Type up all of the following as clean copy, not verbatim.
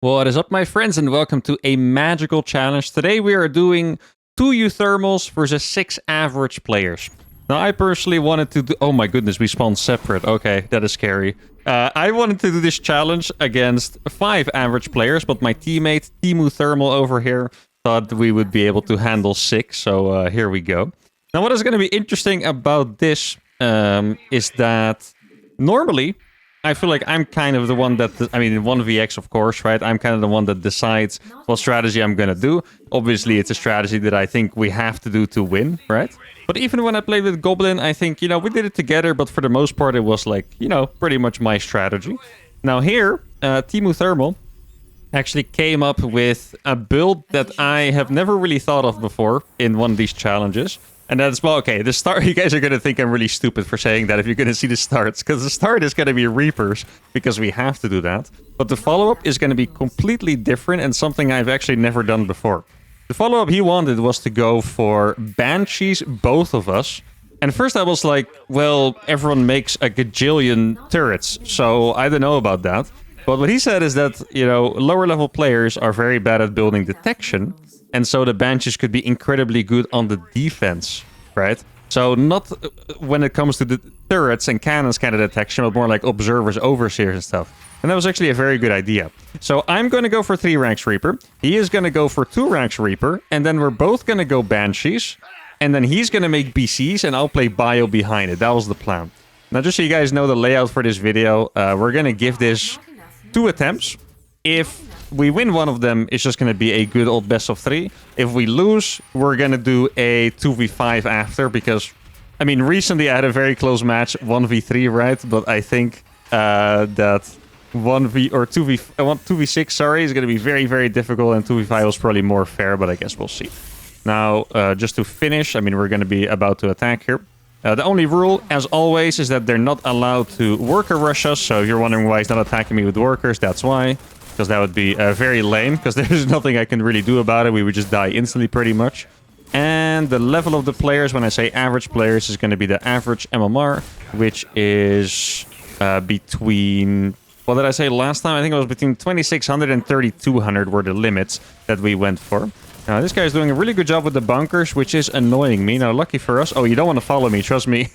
What is up, my friends, and welcome to a magical challenge. Today we are doing 2 uThermals versus 6 average players. Now, I personally wanted to do... Oh my goodness, we spawned separate. Okay, that is scary. I wanted to do this challenge against 5 average players, but my teammate, TemuThermal over here, thought we would be able to handle 6, so here we go. Now, what is going to be interesting about this is that normally... I feel like I'm kind of the one that, I mean, in 1vx, of course, right? I'm kind of the one that decides what strategy I'm going to do. Obviously, it's a strategy that I think we have to do to win, right? But even when I played with Goblin, I think, you know, we did it together, but for the most part, it was like, you know, pretty much my strategy. Now here, TemuThermal actually came up with a build that I have never really thought of before in one of these challenges. And that's, well, okay, the start, you guys are going to think I'm really stupid for saying that if you're going to see the starts, because the start is going to be Reapers, because we have to do that. But the follow-up is going to be completely different and something I've actually never done before. The follow-up he wanted was to go for Banshees, both of us. And first I was like, well, everyone makes a gajillion turrets, so I don't know about that. But what he said is that, you know, lower-level players are very bad at building detection. And so the Banshees could be incredibly good on the defense, right? So not when it comes to the turrets and cannons kind of detection, but more like observers, overseers and stuff. And that was actually a very good idea. So I'm going to go for 3 ranks Reaper. He is going to go for 2 ranks Reaper. And then we're both going to go Banshees. And then he's going to make BCs and I'll play Bio behind it. That was the plan. Now, just so you guys know the layout for this video, we're going to give this 2 attempts. If we win one of them, it's just going to be a good old best of 3. If we lose, we're going to do a 2v5 after, because, I mean, recently I had a very close match, 1v3, right? But I think that 2v6, sorry, is going to be very, very difficult, and 2v5 was probably more fair, but I guess we'll see. Now, just to finish, I mean, we're going to be about to attack here. The only rule, as always, is that they're not allowed to worker rush us, so if you're wondering why he's not attacking me with workers, that's why. Because that would be very lame, because there's nothing I can really do about it. We would just die instantly, pretty much. And the level of the players, when I say average players, is going to be the average MMR, which is between... What did I say last time? I think it was between 2600 and 3200 were the limits that we went for. Now, this guy is doing a really good job with the bunkers, which is annoying me. Now, lucky for us... Oh, you don't want to follow me, trust me.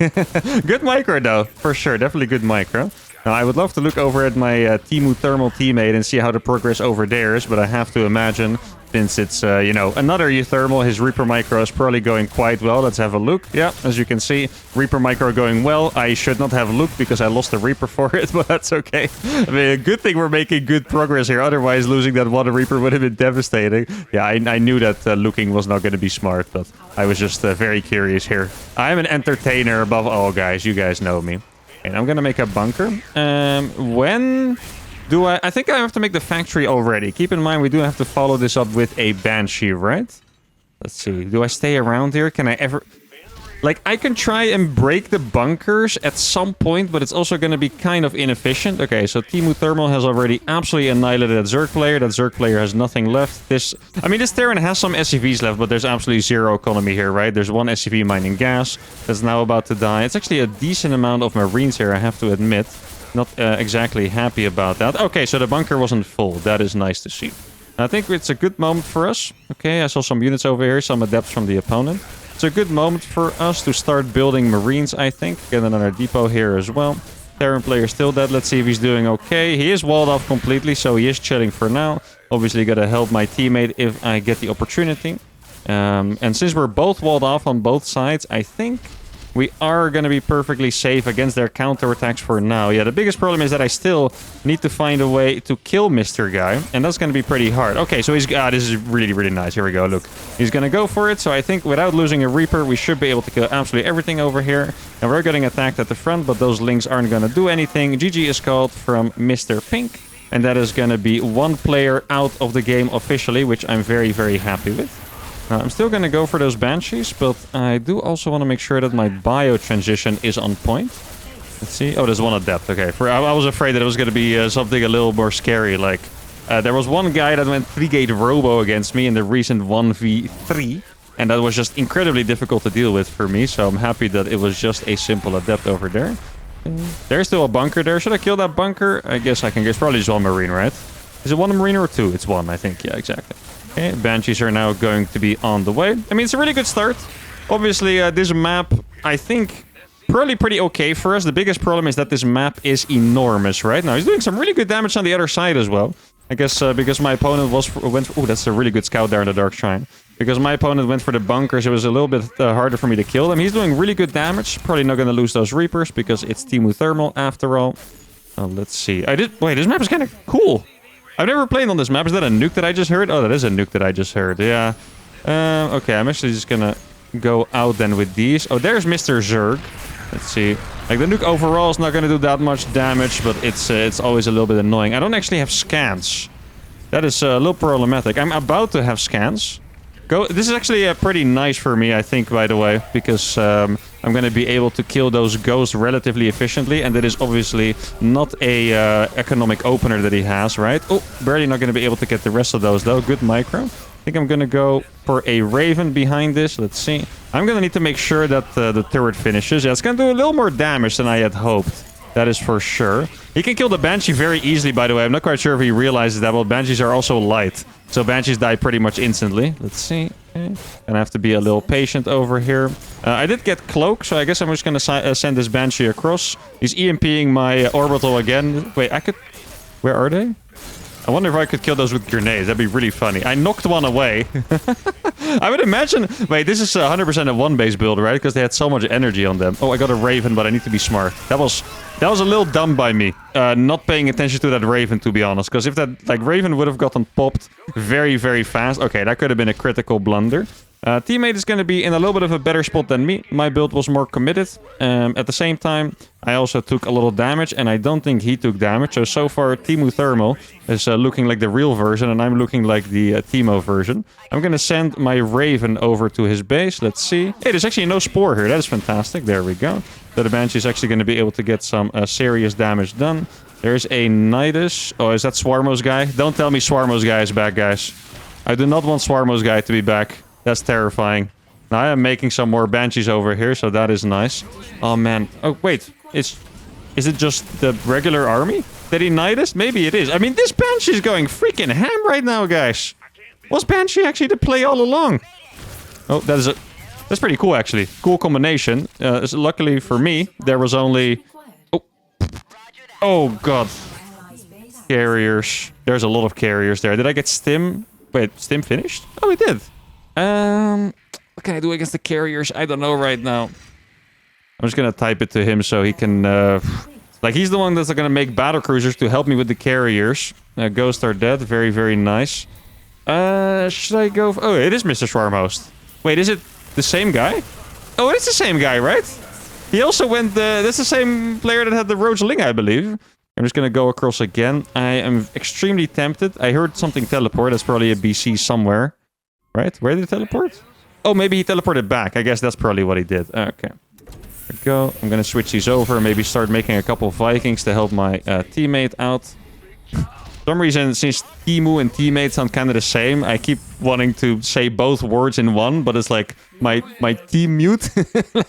Good micro, though. For sure, definitely good micro. Now, I would love to look over at my TemuThermal teammate and see how the progress over there is, but I have to imagine, since it's, you know, another uThermal, his Reaper micro is probably going quite well. Let's have a look. Yeah, as you can see, Reaper micro going well. I should not have looked because I lost the Reaper for it, but that's okay. I mean, a good thing we're making good progress here. Otherwise, losing that one Reaper would have been devastating. Yeah, I knew that looking was not going to be smart, but I was just very curious here. I'm an entertainer above all, guys. You guys know me. And I'm gonna make a bunker. When do I think I have to make the factory already. Keep in mind, we do have to follow this up with a Banshee, right? Let's see. Do I stay around here? Can I ever... Like, I can try and break the bunkers at some point, but it's also going to be kind of inefficient. Okay, so TemuThermal has already absolutely annihilated that Zerg player. That Zerg player has nothing left. This Terran has some SCVs left, but there's absolutely zero economy here, right? There's one SCV mining gas that's now about to die. It's actually a decent amount of Marines here, I have to admit. Not exactly happy about that. Okay, so the bunker wasn't full. That is nice to see. I think it's a good moment for us. Okay, I saw some units over here, some adepts from the opponent. It's a good moment for us to start building Marines, I think. Get another depot here as well. Terran player still dead. Let's see if he's doing okay. He is walled off completely, so he is chilling for now. Obviously, gotta help my teammate if I get the opportunity. And since we're both walled off on both sides, I think we are going to be perfectly safe against their counterattacks for now. Yeah, the biggest problem is that I still need to find a way to kill Mr. Guy. And that's going to be pretty hard. Okay, so he's... this is really, really nice. Here we go, look. He's going to go for it. So I think without losing a Reaper, we should be able to kill absolutely everything over here. And we're getting attacked at the front, but those links aren't going to do anything. GG is called from Mr. Pink. And that is going to be 1 player out of the game officially, which I'm very, very happy with. I'm still going to go for those Banshees, but I do also want to make sure that my bio transition is on point. Let's see. Oh, there's one at depth. Okay. I was afraid that it was going to be something a little more scary. Like, there was one guy that went 3-gate robo against me in the recent 1v3. And that was just incredibly difficult to deal with for me. So I'm happy that it was just a simple adept over there. There's still a bunker there. Should I kill that bunker? I guess I can. It's probably just one Marine, right? Is it 1 Mariner or 2? It's 1, I think. Yeah, exactly. Okay, Banshees are now going to be on the way. I mean, it's a really good start. Obviously, this map, I think, probably pretty okay for us. The biggest problem is that this map is enormous, right? Now, he's doing some really good damage on the other side as well. I guess because my opponent went for... Oh, that's a really good scout there in the Dark Shrine. Because my opponent went for the bunkers, it was a little bit harder for me to kill them. He's doing really good damage. Probably not going to lose those Reapers because it's TemuThermal after all. Let's see. Wait, this map is kind of cool. I've never played on this map. Is that a nuke that I just heard? Oh, that is a nuke that I just heard. Yeah. Okay, I'm actually just going to go out then with these. Oh, there's Mr. Zerg. Let's see. Like, the nuke overall is not going to do that much damage, but it's always a little bit annoying. I don't actually have scans. That is a little problematic. I'm about to have scans. This is actually pretty nice for me, I think, by the way, because I'm going to be able to kill those ghosts relatively efficiently, and that is obviously not a economic opener that he has, right? Oh, barely not going to be able to get the rest of those, though. Good micro. I think I'm going to go for a Raven behind this. Let's see. I'm going to need to make sure that the turret finishes. Yeah, it's going to do a little more damage than I had hoped. That is for sure. He can kill the Banshee very easily, by the way. I'm not quite sure if he realizes that. Well, Banshees are also light. So Banshees die pretty much instantly. Let's see. Okay. Gonna have to be a little patient over here. I did get Cloak, so I guess I'm just gonna send this Banshee across. He's EMPing my orbital again. Wait, I could... Where are they? I wonder if I could kill those with grenades. That'd be really funny. I knocked one away. I would imagine... Wait, this is 100% a one-base build, right? Because they had so much energy on them. Oh, I got a Raven, but I need to be smart. That was a little dumb by me. Not paying attention to that Raven, to be honest. Because if that Raven would have gotten popped very, very fast... Okay, that could have been a critical blunder. Teammate is going to be in a little bit of a better spot than me. My build was more committed. At the same time, I also took a little damage, and I don't think he took damage. So far, TemuThermal is looking like the real version, and I'm looking like the Temo version. I'm going to send my Raven over to his base. Let's see. Hey, there's actually no Spore here. That is fantastic. There we go. So the Banshee is actually going to be able to get some serious damage done. There's a Nidus. Oh, is that Swarmo's guy? Don't tell me Swarmo's guy is back, guys. I do not want Swarmo's guy to be back. That's terrifying. Now I am making some more Banshees over here, so that is nice. Oh, man. Oh, wait. Is it just the regular army? Did he knight us? Maybe it is. I mean, this Banshee is going freaking ham right now, guys. Was Banshee actually the play all along? Oh, that's pretty cool, actually. Cool combination. Luckily for me, there was only... Oh, God. Carriers. There's a lot of carriers there. Did I get Stim? Wait, Stim finished? Oh, it did. What can I do against the carriers? I don't know right now. I'm just gonna type it to him so he can, like, he's the one that's gonna make battle cruisers to help me with the carriers. Ghosts are dead. Very, very nice. Should I go... Oh, it is Mr. Swarmhost. Wait, is it the same guy? Oh, it's the same guy, right? He also went... That's the same player that had the Roach Ling, I believe. I'm just gonna go across again. I am extremely tempted. I heard something teleport. That's probably a BC somewhere. Right? Where did he teleport? Oh, maybe he teleported back. I guess that's probably what he did. Okay. There we go. I'm gonna switch these over. Maybe start making a couple of Vikings to help my teammate out. For some reason, since Temu and teammate sound kind of the same, I keep wanting to say both words in one, but it's like my team mute.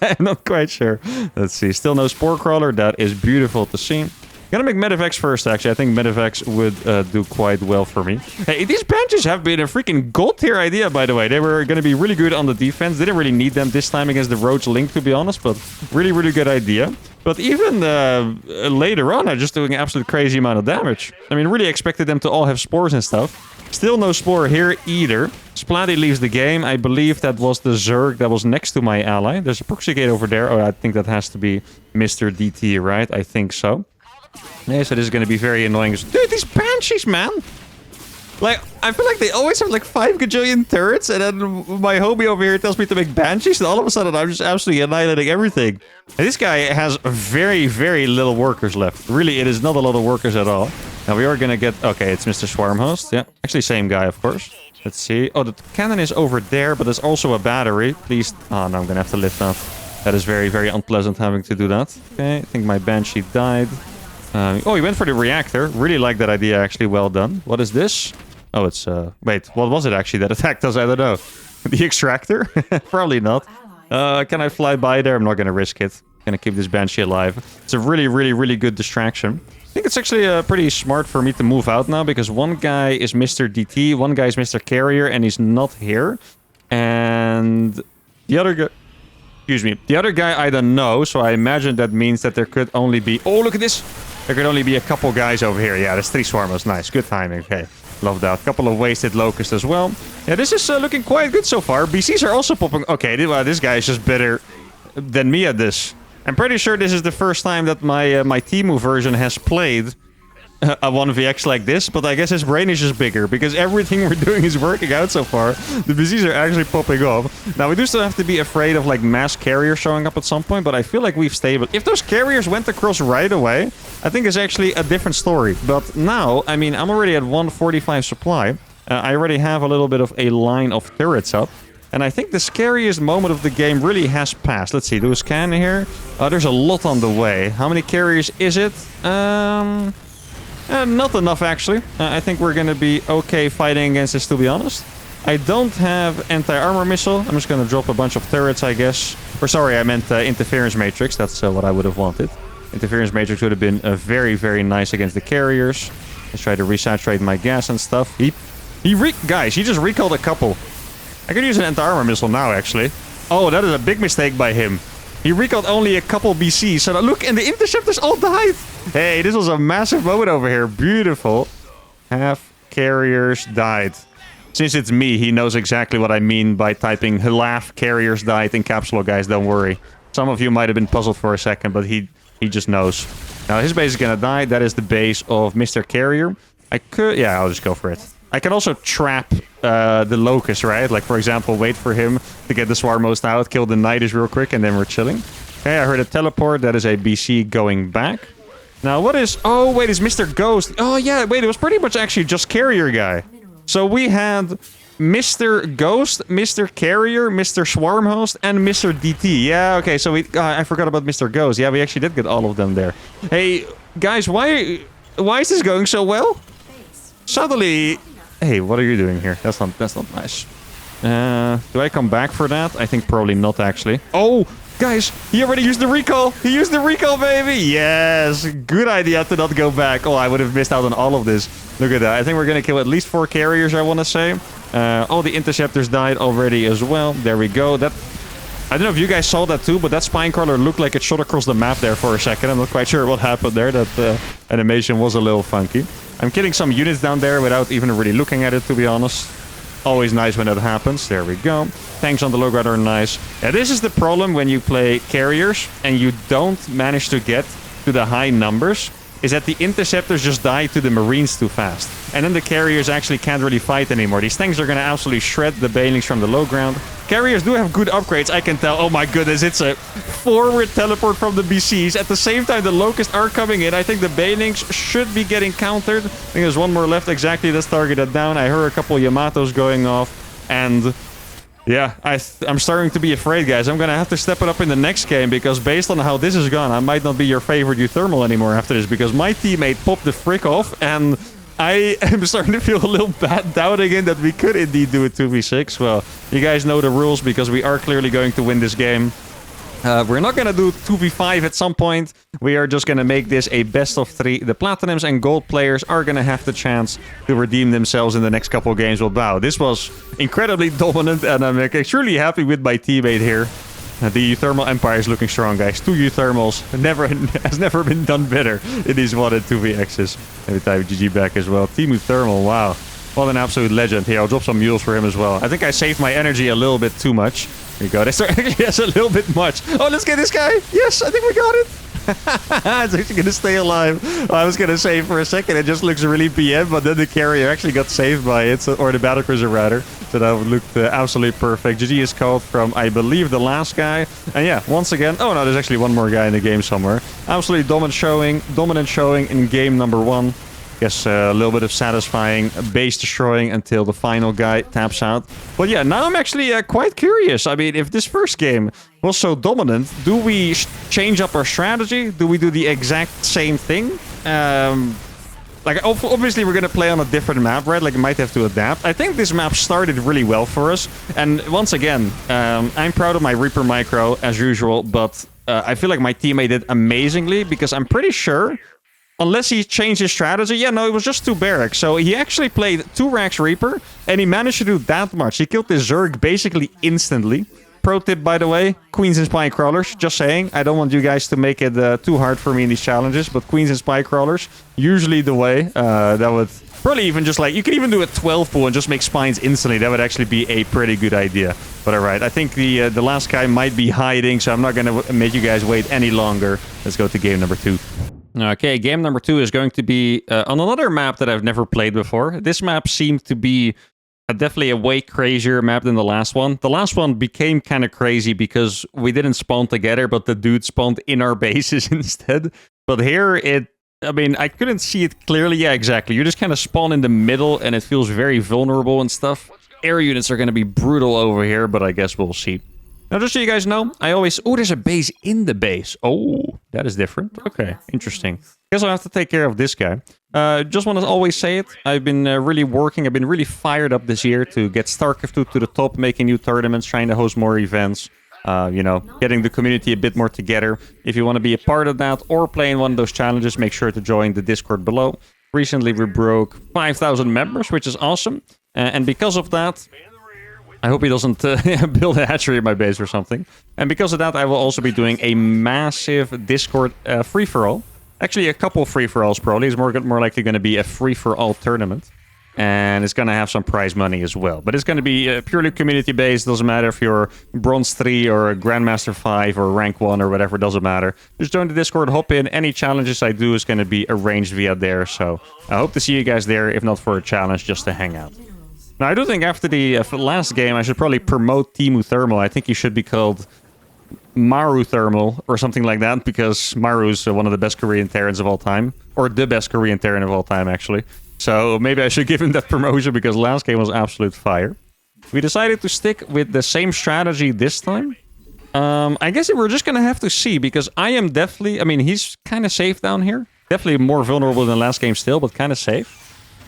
I'm not quite sure. Let's see. Still no Spore Crawler. That is beautiful to see. Gonna make Medivacs first, actually. I think Medivacs would do quite well for me. Hey, these Banshees have been a freaking gold tier idea, by the way. They were gonna be really good on the defense. Didn't really need them this time against the Roach Link, to be honest, but really, really good idea. But even later on, they're just doing an absolute crazy amount of damage. I mean, really expected them to all have spores and stuff. Still no Spore here either. Splatty leaves the game. I believe that was the Zerg that was next to my ally. There's a proxy gate over there. Oh, I think that has to be Mr. DT, right? I think so. Yeah, so this is going to be very annoying. Dude, these Banshees, man! Like, I feel like they always have like 5 gajillion turrets, and then my homie over here tells me to make Banshees, and all of a sudden I'm just absolutely annihilating everything. And this guy has very, very little workers left. Really, it is not a lot of workers at all. Now we are going to get... Okay, it's Mr. Swarmhost. Yeah, actually same guy, of course. Let's see. Oh, the cannon is over there, but there's also a battery. Please... Oh, no, I'm going to have to lift that. That is very, very unpleasant having to do that. Okay, I think my Banshee died. Oh, he went for the reactor. Really like that idea, actually. Well done. What is this? Oh, it's... Wait, what was it actually that attacked us? I don't know. The extractor? Probably not. Can I fly by there? I'm not going to risk it. Going to keep this Banshee alive. It's a really, really, really good distraction. think it's actually pretty smart for me to move out now because one guy is Mr. DT, one guy is Mr. Carrier, and he's not here. And the other guy... Excuse me. The other guy I don't know, so I imagine that means that there could only be... Oh, look at this! There could only be a couple guys over here. Yeah, there's 3 swarmers. Nice. Good timing. Okay. Love that. A couple of wasted locusts as well. Yeah, this is looking quite good so far. BCs are also popping... Okay, this guy is just better than me at this. I'm pretty sure this is the first time that my Temu version has played a 1vx like this, but I guess his brain is just bigger because everything we're doing is working out so far. The BCs are actually popping off. Now, we do still have to be afraid of, like, mass carriers showing up at some point, but I feel like we've stable. If those carriers went across right away, I think it's actually a different story. But now, I mean, I'm already at 145 supply. I already have a little bit of a line of turrets up. And I think the scariest moment of the game really has passed. Let's see, do a scan here. Oh, there's a lot on the way. How many carriers is it? Not enough, actually. I think we're going to be okay fighting against this, to be honest. I don't have anti-armor missile. I'm just going to drop a bunch of turrets, I guess. Or sorry, I meant interference matrix. That's what I would have wanted. Interference matrix would have been very, very nice against the carriers. Let's try to resaturate my gas and stuff. Guys, he just recalled a couple. I could use an anti-armor missile now, actually. Oh, that is a big mistake by him. He recalled only a couple BCs. So look, and the interceptors all died. Hey, this was a massive moment over here. Beautiful. Half carriers died. Since it's me, he knows exactly what I mean by typing half carriers died in caps lock, guys. Don't worry. Some of you might have been puzzled for a second, but he just knows. Now, his base is going to die. That is the base of Mr. Carrier. I could... Yeah, I'll just go for it. I can also trap the locust, right? Like, for example, wait for him to get the swarmos out, kill the nidus real quick, and then we're chilling. Okay, I heard a teleport. That is a BC going back. Now, what is... Oh, wait, it's Mr. Ghost. Oh, yeah, wait, it was pretty much actually just Carrier guy. So we had Mr. Ghost, Mr. Carrier, Mr. Swarmhost, and Mr. DT. Yeah, okay, so we... I forgot about Mr. Ghost. Yeah, we actually did get all of them there. Hey, guys, why is this going so well? Suddenly... Hey, what are you doing here? That's not nice. Do I come back for that? I think probably not, actually. Oh, guys, he already used the recall. He used the recall, baby. Yes, good idea to not go back. Oh, I would have missed out on all of this. Look at that. I think we're going to kill at least 4 carriers, I want to say. All the interceptors died already as well. There we go. That... I don't know if you guys saw that too, but that spine crawler looked like it shot across the map there for a second. I'm not quite sure what happened there. That animation was a little funky. I'm killing some units down there without even really looking at it, to be honest. Always nice when that happens. There we go. Tanks on the low ground are nice. Yeah, this is the problem when you play carriers and you don't manage to get to the high numbers, is that the interceptors just die to the marines too fast. And then the carriers actually can't really fight anymore. These tanks are going to absolutely shred the banelings from the low ground. Carriers do have good upgrades, I can tell. Oh my goodness, it's a forward teleport from the BCs. At the same time, the locusts are coming in. I think the banelings should be getting countered. I think there's one more left. Exactly, that's targeted down. I heard a couple Yamatos going off. And... yeah, I'm starting to be afraid, guys. I'm going to have to step it up in the next game because based on how this is gone, I might not be your favorite uThermal anymore after this because my teammate popped the frick off and I am starting to feel a little bad doubting in that we could indeed do a 2v6. Well, you guys know the rules because we are clearly going to win this game. We're not going to do 2v5 at some point. We are just going to make this a best of 3. The Platinums and Gold players are going to have the chance to redeem themselves in the next couple of games. Well, wow, this was incredibly dominant, and I'm extremely happy with my teammate here. The uThermal Empire is looking strong, guys. 2 uThermals has never been done better in these 1 and 2vx's. Every time GG back as well. TemuThermal, wow. What an absolute legend. Here, I'll drop some mules for him as well. I think I saved my energy a little bit too much. Here we go. Yes, a little bit much. Oh, let's get this guy. Yes, I think we got it. It's actually going to stay alive. I was going to say for a second, it just looks really PM, but then the carrier actually got saved by it, or the battlecruiser rather. So that looked absolutely perfect. GG is called from, I believe, the last guy. And yeah, once again, oh no, there's actually one more guy in the game somewhere. Absolutely dominant showing in game number 1. Guess a little bit of satisfying base destroying until the final guy taps out. But yeah, now I'm actually quite curious. I mean, if this first game was so dominant, do we change up our strategy? Do we do the exact same thing? Like, obviously, we're going to play on a different map, right? Like, we might have to adapt. I think this map started really well for us. And once again, I'm proud of my Reaper micro, as usual. But I feel like my teammate did amazingly because I'm pretty sure Unless he changed his strategy. Yeah, no, it was just 2 barracks. So he actually played 2 Rax Reaper, and he managed to do that much. He killed this Zerg basically instantly. Pro tip, by the way, Queens and Spy Crawlers. Just saying, I don't want you guys to make it too hard for me in these challenges, but Queens and Spy Crawlers, usually the way. That would probably even just like, you could even do a 12 pool and just make spines instantly. That would actually be a pretty good idea. But alright, I think the last guy might be hiding, so I'm not going to make you guys wait any longer. Let's go to game number 2. Okay, game number 2 is going to be on another map that I've never played before. This map seemed to be definitely a way crazier map than the last one. The last one became kind of crazy because we didn't spawn together, but the dude spawned in our bases instead. But here, I mean, I couldn't see it clearly. Yeah, exactly. You just kind of spawn in the middle, and it feels very vulnerable and stuff. Air units are going to be brutal over here, but I guess we'll see. Now, just so you guys know, I always... Oh, there's a base in the base. Oh, that is different. Okay, interesting. Guess I'll have to take care of this guy. Just want to always say it. I've been really working. I've been really fired up this year to get StarCraft 2 to the top, making new tournaments, trying to host more events. You know, getting the community a bit more together. If you want to be a part of that or play in one of those challenges, make sure to join the Discord below. Recently, we broke 5,000 members, which is awesome. And because of that... I hope he doesn't build a hatchery in my base or something. And because of that, I will also be doing a massive Discord free-for-all. Actually, a couple free-for-alls probably. It's more likely going to be a free-for-all tournament. And it's going to have some prize money as well. But it's going to be purely community-based. Doesn't matter if you're Bronze 3 or a Grandmaster 5 or Rank 1 or whatever. Doesn't matter. Just join the Discord, hop in. Any challenges I do is going to be arranged via there. So I hope to see you guys there, if not for a challenge, just to hang out. Now, I do think after the last game, I should probably promote TemuThermal. I think he should be called MaruThermal or something like that, because Maru is one of the best Korean Terrans of all time. Or the best Korean Terran of all time, actually. So maybe I should give him that promotion, because last game was absolute fire. We decided to stick with the same strategy this time. I guess we're just going to have to see, because I am definitely... I mean, he's kind of safe down here. Definitely more vulnerable than last game still, but kind of safe.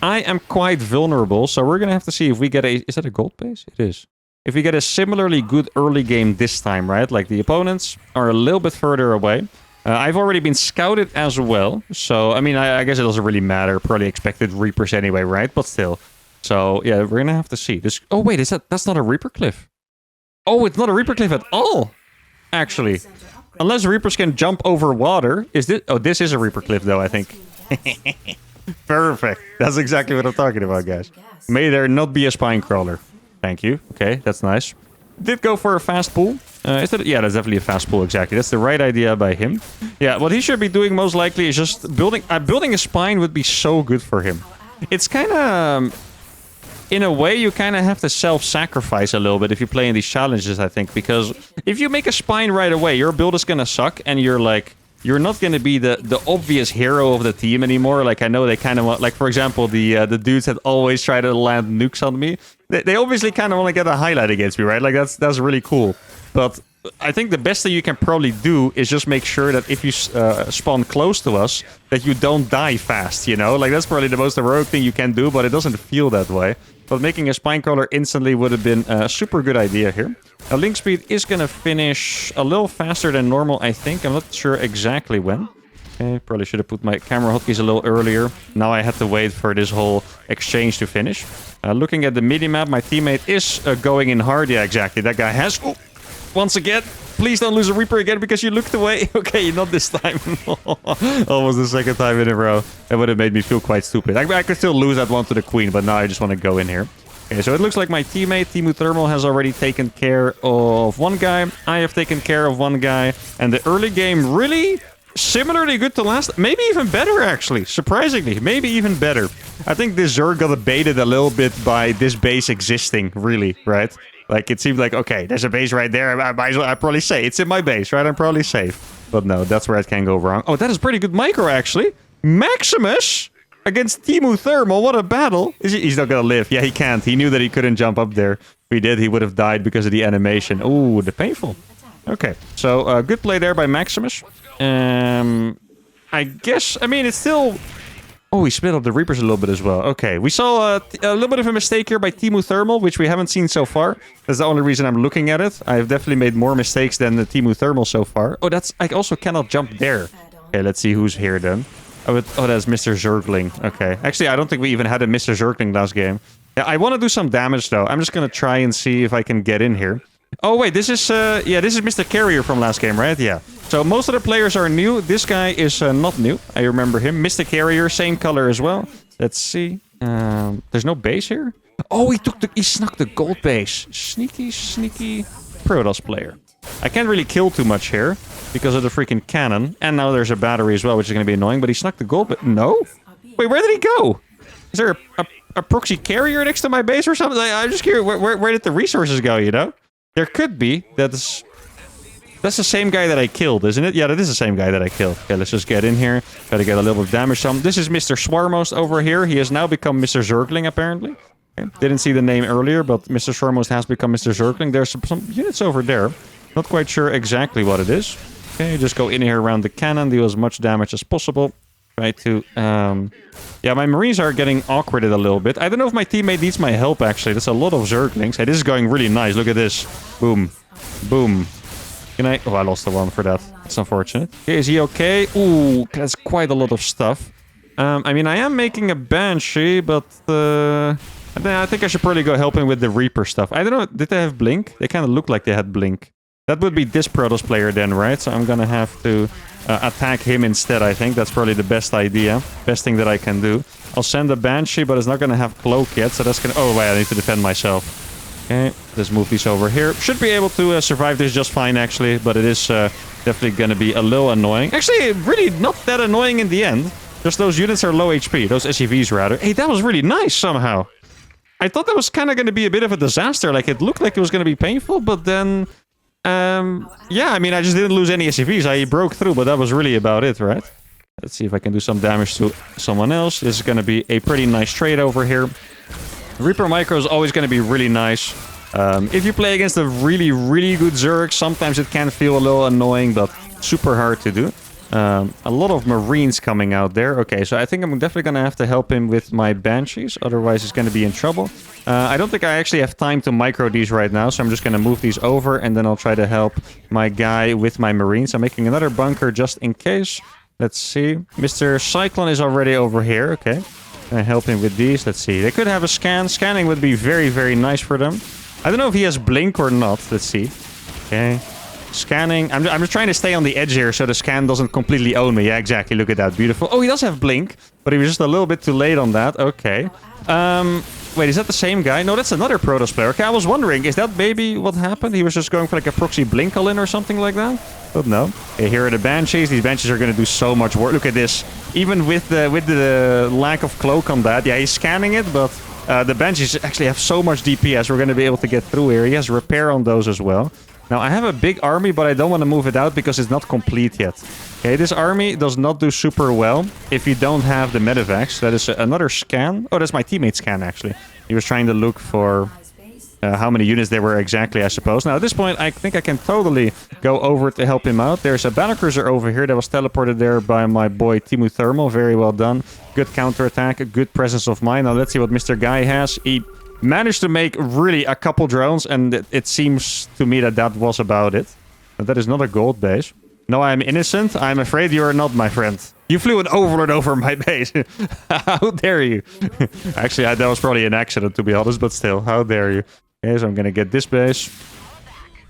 I am quite vulnerable, so we're going to have to see if we get a... Is that a gold base? It is. If we get a similarly good early game this time, right? Like, the opponents are a little bit further away. I've already been scouted as well, so, I mean, I guess it doesn't really matter. Probably expected Reapers anyway, right? But still. So, yeah, we're going to have to see. This... Oh, wait, that's not a Reaper Cliff. Oh, it's not a Reaper Cliff at all, actually. Unless Reapers can jump over water. Is this... Oh, this is a Reaper Cliff, though, I think. Perfect. That's exactly what I'm talking about, guys. May there not be a spine crawler. Thank you. Okay, that's nice. Did go for a fast pull. Is that? Yeah, that's definitely a fast pull, exactly. That's the right idea by him. Yeah, what he should be doing most likely is just building... building a spine would be so good for him. It's kind of... in a way, you kind of have to self-sacrifice a little bit if you play in these challenges, I think. Because if you make a spine right away, your build is going to suck, and you're like... You're not going to be the obvious hero of the team anymore. Like, I know they kind of want... Like, for example, the dudes that always try to land nukes on me. They obviously kind of want to get a highlight against me, right? Like, that's really cool. But I think the best thing you can probably do is just make sure that if you spawn close to us, that you don't die fast, you know? Like, that's probably the most heroic thing you can do, but it doesn't feel that way. But making a spine crawler instantly would have been a super good idea here. Now, link speed is going to finish a little faster than normal, I think. I'm not sure exactly when. Okay, probably should have put my camera hotkeys a little earlier. Now I had to wait for this whole exchange to finish. Looking at the mini-map, my teammate is going in hard. Yeah, exactly. That guy has... Oh, once again, please don't lose a Reaper again because you looked away. Okay, not this time. Almost the second time in a row. That would have made me feel quite stupid. I could still lose that one to the Queen, but now I just want to go in here. Okay, so it looks like my teammate, TemuThermal, has already taken care of one guy. I have taken care of one guy. And the early game really similarly good to last. Maybe even better, actually. Surprisingly. Maybe even better. I think this Zerg got baited a little bit by this base existing, really, right? Like, it seemed like, okay, there's a base right there. I'd probably say it's in my base, right? I'm probably safe. But no, that's where it can go wrong. Oh, that is pretty good micro, actually. Maximus against TemuThermal. What a battle. He's not going to live. Yeah, he can't. He knew that he couldn't jump up there. If he did, he would have died because of the animation. Ooh, the painful. Okay, so good play there by Maximus. I guess, I mean, it's still... Oh, he split up the Reapers a little bit as well. Okay, we saw a little bit of a mistake here by TemuThermal, which we haven't seen so far. That's the only reason I'm looking at it. I've definitely made more mistakes than the TemuThermal so far. Oh, I also cannot jump there. Okay, let's see who's here then. Oh, that's Mr. Zergling. Okay. Actually, I don't think we even had a Mr. Zergling last game. Yeah, I want to do some damage, though. I'm just going to try and see if I can get in here. Oh, wait. This is, yeah, this is Mr. Carrier from last game, right? Yeah. So most of the players are new. This guy is not new. I remember him. Mr. Carrier, same color as well. Let's see. There's no base here. Oh, he snuck the gold base. Sneaky, sneaky Protoss player. I can't really kill too much here because of the freaking cannon. And now there's a battery as well, which is going to be annoying. But he snuck the gold. But no? Wait, where did he go? Is there a proxy carrier next to my base or something? I'm just curious. Where did the resources go, you know? There could be. That's the same guy that I killed, isn't it? Yeah, that is the same guy that I killed. Okay, let's just get in here. Gotta get a little bit of damage. This is Mr. Swarmost over here. He has now become Mr. Zergling, apparently. Okay. Didn't see the name earlier, but Mr. Swarmost has become Mr. Zergling. There's some units over there. Not quite sure exactly what it is. Okay, just go in here around the cannon, deal as much damage as possible. Try to, yeah, my Marines are getting awkwarded a little bit. I don't know if my teammate needs my help, actually. That's a lot of Zerglings. Hey, this is going really nice. Look at this. Boom. Boom. Can I... Oh, I lost the one for that. That's unfortunate. Okay, is he okay? Ooh, that's quite a lot of stuff. I mean, I am making a Banshee, but, I think I should probably go help him with the Reaper stuff. I don't know, did they have Blink? They kind of look like they had Blink. That would be this Protoss player then, right? So I'm gonna have to attack him instead, I think. That's probably the best idea. Best thing that I can do. I'll send a Banshee, but it's not gonna have Cloak yet, so that's gonna... Oh, wait, I need to defend myself. Okay, let's move these over here. Should be able to survive this just fine, actually, but it is definitely gonna be a little annoying. Actually, really not that annoying in the end. Just those units are low HP. Those SCVs, rather. Hey, that was really nice, somehow. I thought that was kind of going to be a bit of a disaster. Like, it looked like it was going to be painful, but then... yeah, I mean, I just didn't lose any SCVs. I broke through, but that was really about it, right? Let's see if I can do some damage to someone else. This is going to be a pretty nice trade over here. Reaper Micro is always going to be really nice. If you play against a really, really good Zerg, sometimes it can feel a little annoying, but super hard to do. A lot of Marines coming out there. Okay, so I think I'm definitely going to have to help him with my Banshees. Otherwise, he's going to be in trouble. I don't think I actually have time to micro these right now. So I'm just going to move these over. And then I'll try to help my guy with my Marines. I'm making another bunker just in case. Let's see. Mr. Cyclone is already over here. Okay. Can I help him with these? Let's see. They could have a scan. Scanning would be very, very nice for them. I don't know if he has Blink or not. Let's see. Okay. Scanning. I'm just trying to stay on the edge here so the scan doesn't completely own me. Yeah, exactly. Look at that. Beautiful. Oh, he does have Blink, but he was just a little bit too late on that. Okay. Wait, is that the same guy? No, that's another Protoss player. Okay, I was wondering, is that maybe what happened? He was just going for like a proxy blink all in or something like that? But no. Okay, here are the Banshees. These Banshees are going to do so much work. Look at this. Even with the lack of cloak on that. Yeah, he's scanning it, but the Banshees actually have so much DPS. We're going to be able to get through here. He has repair on those as well. Now, I have a big army, but I don't want to move it out because it's not complete yet. Okay, this army does not do super well if you don't have the medevacs. That is another scan. Oh, that's my teammate's scan, actually. He was trying to look for how many units there were exactly, I suppose. Now, at this point, I think I can totally go over to help him out. There's a battlecruiser over here that was teleported there by my boy TemuThermal. Very well done. Good counterattack, a good presence of mind. Now, let's see what Mr. Guy has. He managed to make really a couple drones, and it seems to me that that was about it. But that is not a gold base. No, I'm innocent. I'm afraid you are not, my friend. You flew an overlord over my base. How dare you? Actually, that was probably an accident, to be honest, but still, how dare you? Okay, so I'm gonna get this base.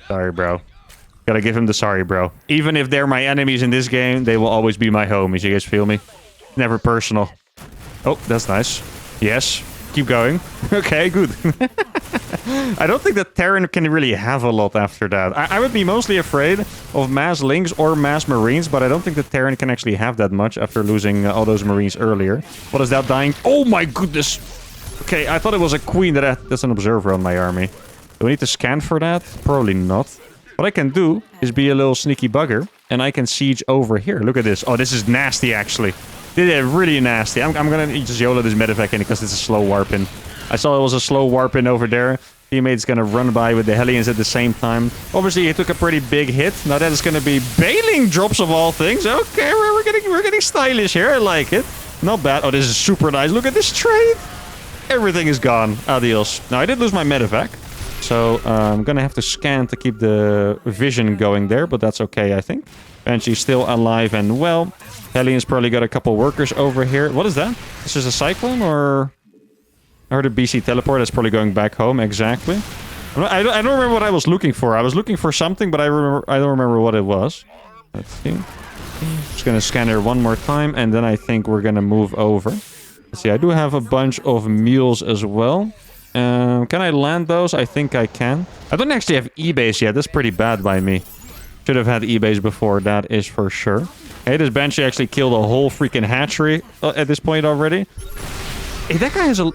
Sorry, bro. Gotta give him the sorry, bro. Even if they're my enemies in this game, they will always be my homies. You guys feel me? Never personal. Oh, that's nice. Yes. Keep going. Okay, good. I don't think that Terran can really have a lot after that. I would be mostly afraid of mass Lynx or mass Marines, but I don't think the Terran can actually have that much after losing all those Marines earlier. What is that dying? Oh my goodness! Okay, I thought it was a Queen. That's an Observer on my army. Do I need to scan for that? Probably not. What I can do is be a little sneaky bugger, and I can siege over here. Look at this. Oh, this is nasty, actually. This is really nasty. I'm gonna just YOLO this medevac in because it's a slow warp in. I saw it was a slow warp in over there. Teammate's gonna run by with the Hellions at the same time. Obviously, he took a pretty big hit. Now that is gonna be bailing drops of all things. Okay, we're getting stylish here. I like it. Not bad. Oh, this is super nice. Look at this trade. Everything is gone. Adios. Now, I did lose my medevac. So, I'm gonna have to scan to keep the vision going there, but that's okay, I think. Banshee's still alive and well. Hellions probably got a couple workers over here. What is that? Is this a cyclone or... I heard a BC teleport. That's probably going back home. Exactly. I don't remember what I was looking for. I was looking for something, but I don't remember what it was. Let's see. Just gonna scan her one more time, and then I think we're gonna move over. Let's see. I do have a bunch of mules as well. Can I land those? I think I can. I don't actually have E-base yet. That's pretty bad by me. Should have had E-base before, that is for sure. Hey, this Banshee actually killed a whole freaking hatchery at this point already. Hey, that guy has a...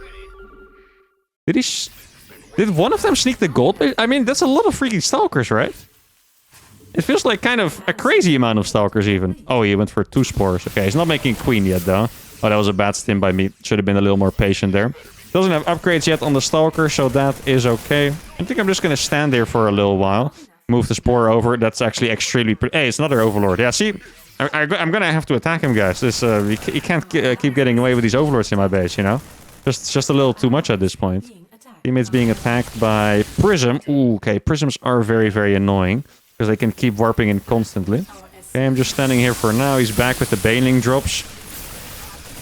Did one of them sneak the gold base? I mean, that's a lot of freaking stalkers, right? It feels like kind of a crazy amount of stalkers even. Oh, he went for 2 spores. Okay, he's not making queen yet, though. Oh, that was a bad stim by me. Should have been a little more patient there. Doesn't have upgrades yet on the stalker, so that is okay. I think I'm just going to stand there for a little while. Move the spore over. That's actually extremely... Hey, it's another overlord. Yeah, see... I'm going to have to attack him, guys. This you can't keep getting away with these overlords in my base, you know? Just a little too much at this point. Teammates being attacked by Prism. Ooh, okay. Prisms are very, very annoying. Because they can keep warping in constantly. Okay, I'm just standing here for now. He's back with the bailing drops.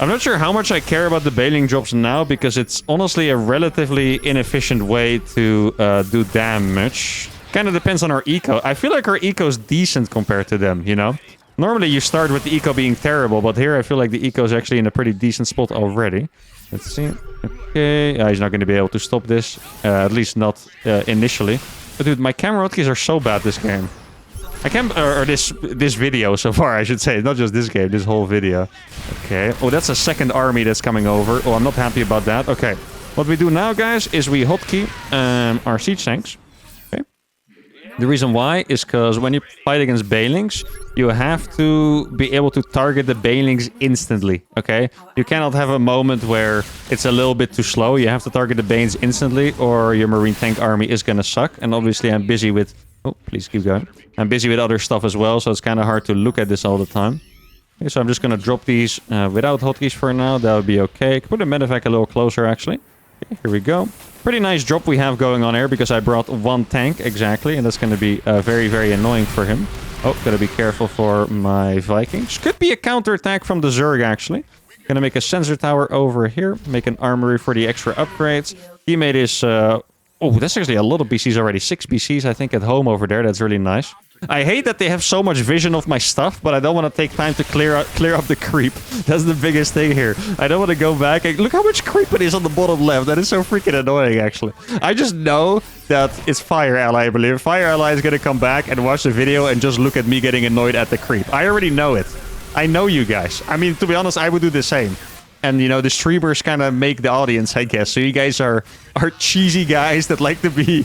I'm not sure how much I care about the bailing drops now. Because it's honestly a relatively inefficient way to do damage. Kind of depends on our eco. I feel like our eco is decent compared to them, you know? Normally you start with the eco being terrible, but here I feel like the eco is actually in a pretty decent spot already. Let's see. Okay, he's not going to be able to stop this. At least not initially. But dude, my camera hotkeys are so bad this game. I can't... Or this video so far, I should say. Not just this game, this whole video. Okay. Oh, that's a second army that's coming over. Oh, I'm not happy about that. Okay. What we do now, guys, is we hotkey our siege tanks. The reason why is because when you fight against Baelings, you have to be able to target the Baelings instantly, okay? You cannot have a moment where it's a little bit too slow. You have to target the Banes instantly or your Marine tank army is gonna suck. And obviously I'm busy with... Oh, please keep going. I'm busy with other stuff as well, so it's kind of hard to look at this all the time. Okay, so I'm just gonna drop these without hotkeys for now. That would be okay. I can put the medevac a little closer, actually. Okay, here we go. Pretty nice drop we have going on here because I brought 1 tank exactly, and that's going to be very, very annoying for him. Oh, gotta be careful for my Vikings. Could be a counterattack from the Zerg, actually. Gonna make a sensor tower over here, make an armory for the extra upgrades. Teammate is... oh, that's actually a lot of BCs already. 6 BCs, I think, at home over there. That's really nice. I hate that they have so much vision of my stuff, but I don't want to take time to clear up the creep. That's the biggest thing here. I don't want to go back. Look how much creep it is on the bottom left. That is so freaking annoying, actually. I just know that it's Fire Ally, I believe. Fire Ally is going to come back and watch the video and just look at me getting annoyed at the creep. I already know it. I know you guys. I mean, to be honest, I would do the same. And, you know, the streamers kind of make the audience, I guess. So you guys are cheesy guys that like to be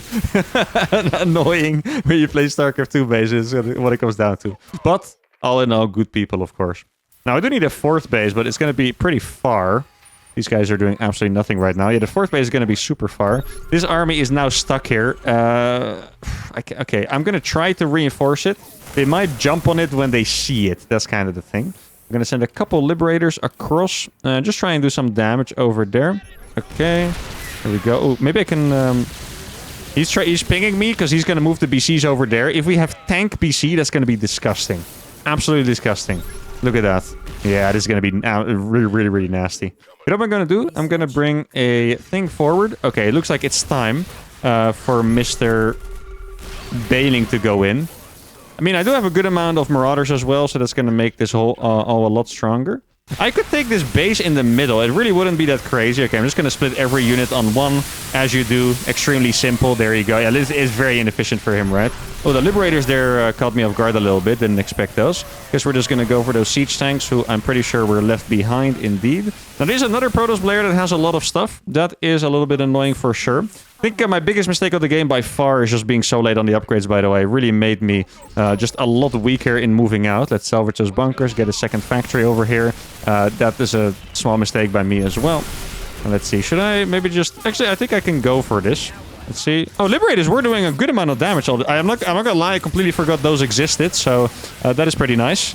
annoying when you play StarCraft 2 bases, what it comes down to. But, all in all, good people, of course. Now, I do need a 4th base, but it's going to be pretty far. These guys are doing absolutely nothing right now. Yeah, the 4th base is going to be super far. This army is now stuck here. Okay, I'm going to try to reinforce it. They might jump on it when they see it. That's kind of the thing. I'm gonna send a couple liberators across. Just try and do some damage over there. Okay. There we go. Oh, maybe I can... He's pinging me because he's gonna move the BCs over there. If we have tank BC, that's gonna be disgusting. Absolutely disgusting. Look at that. Yeah, this is gonna be really, really, really nasty. You know what I'm gonna do? I'm gonna bring a thing forward. Okay, it looks like it's time for Mr. Bailing to go in. I mean, I do have a good amount of Marauders as well, so that's going to make this whole all a lot stronger. I could take this base in the middle. It really wouldn't be that crazy. Okay, I'm just going to split every unit on 1, as you do. Extremely simple. There you go. Yeah, this is very inefficient for him, right? Oh, the Liberators there caught me off guard a little bit. Didn't expect those. Guess we're just going to go for those siege tanks, who I'm pretty sure were left behind indeed. Now, there's another Protoss player that has a lot of stuff. That is a little bit annoying for sure. I think my biggest mistake of the game by far is just being so late on the upgrades, by the way. It really made me just a lot weaker in moving out. Let's salvage those bunkers, get a second factory over here. That is a small mistake by me as well. And let's see, should I maybe just... Actually, I think I can go for this. Let's see. Oh, Liberators, we're doing a good amount of damage. I'm not gonna lie, I completely forgot those existed. So that is pretty nice.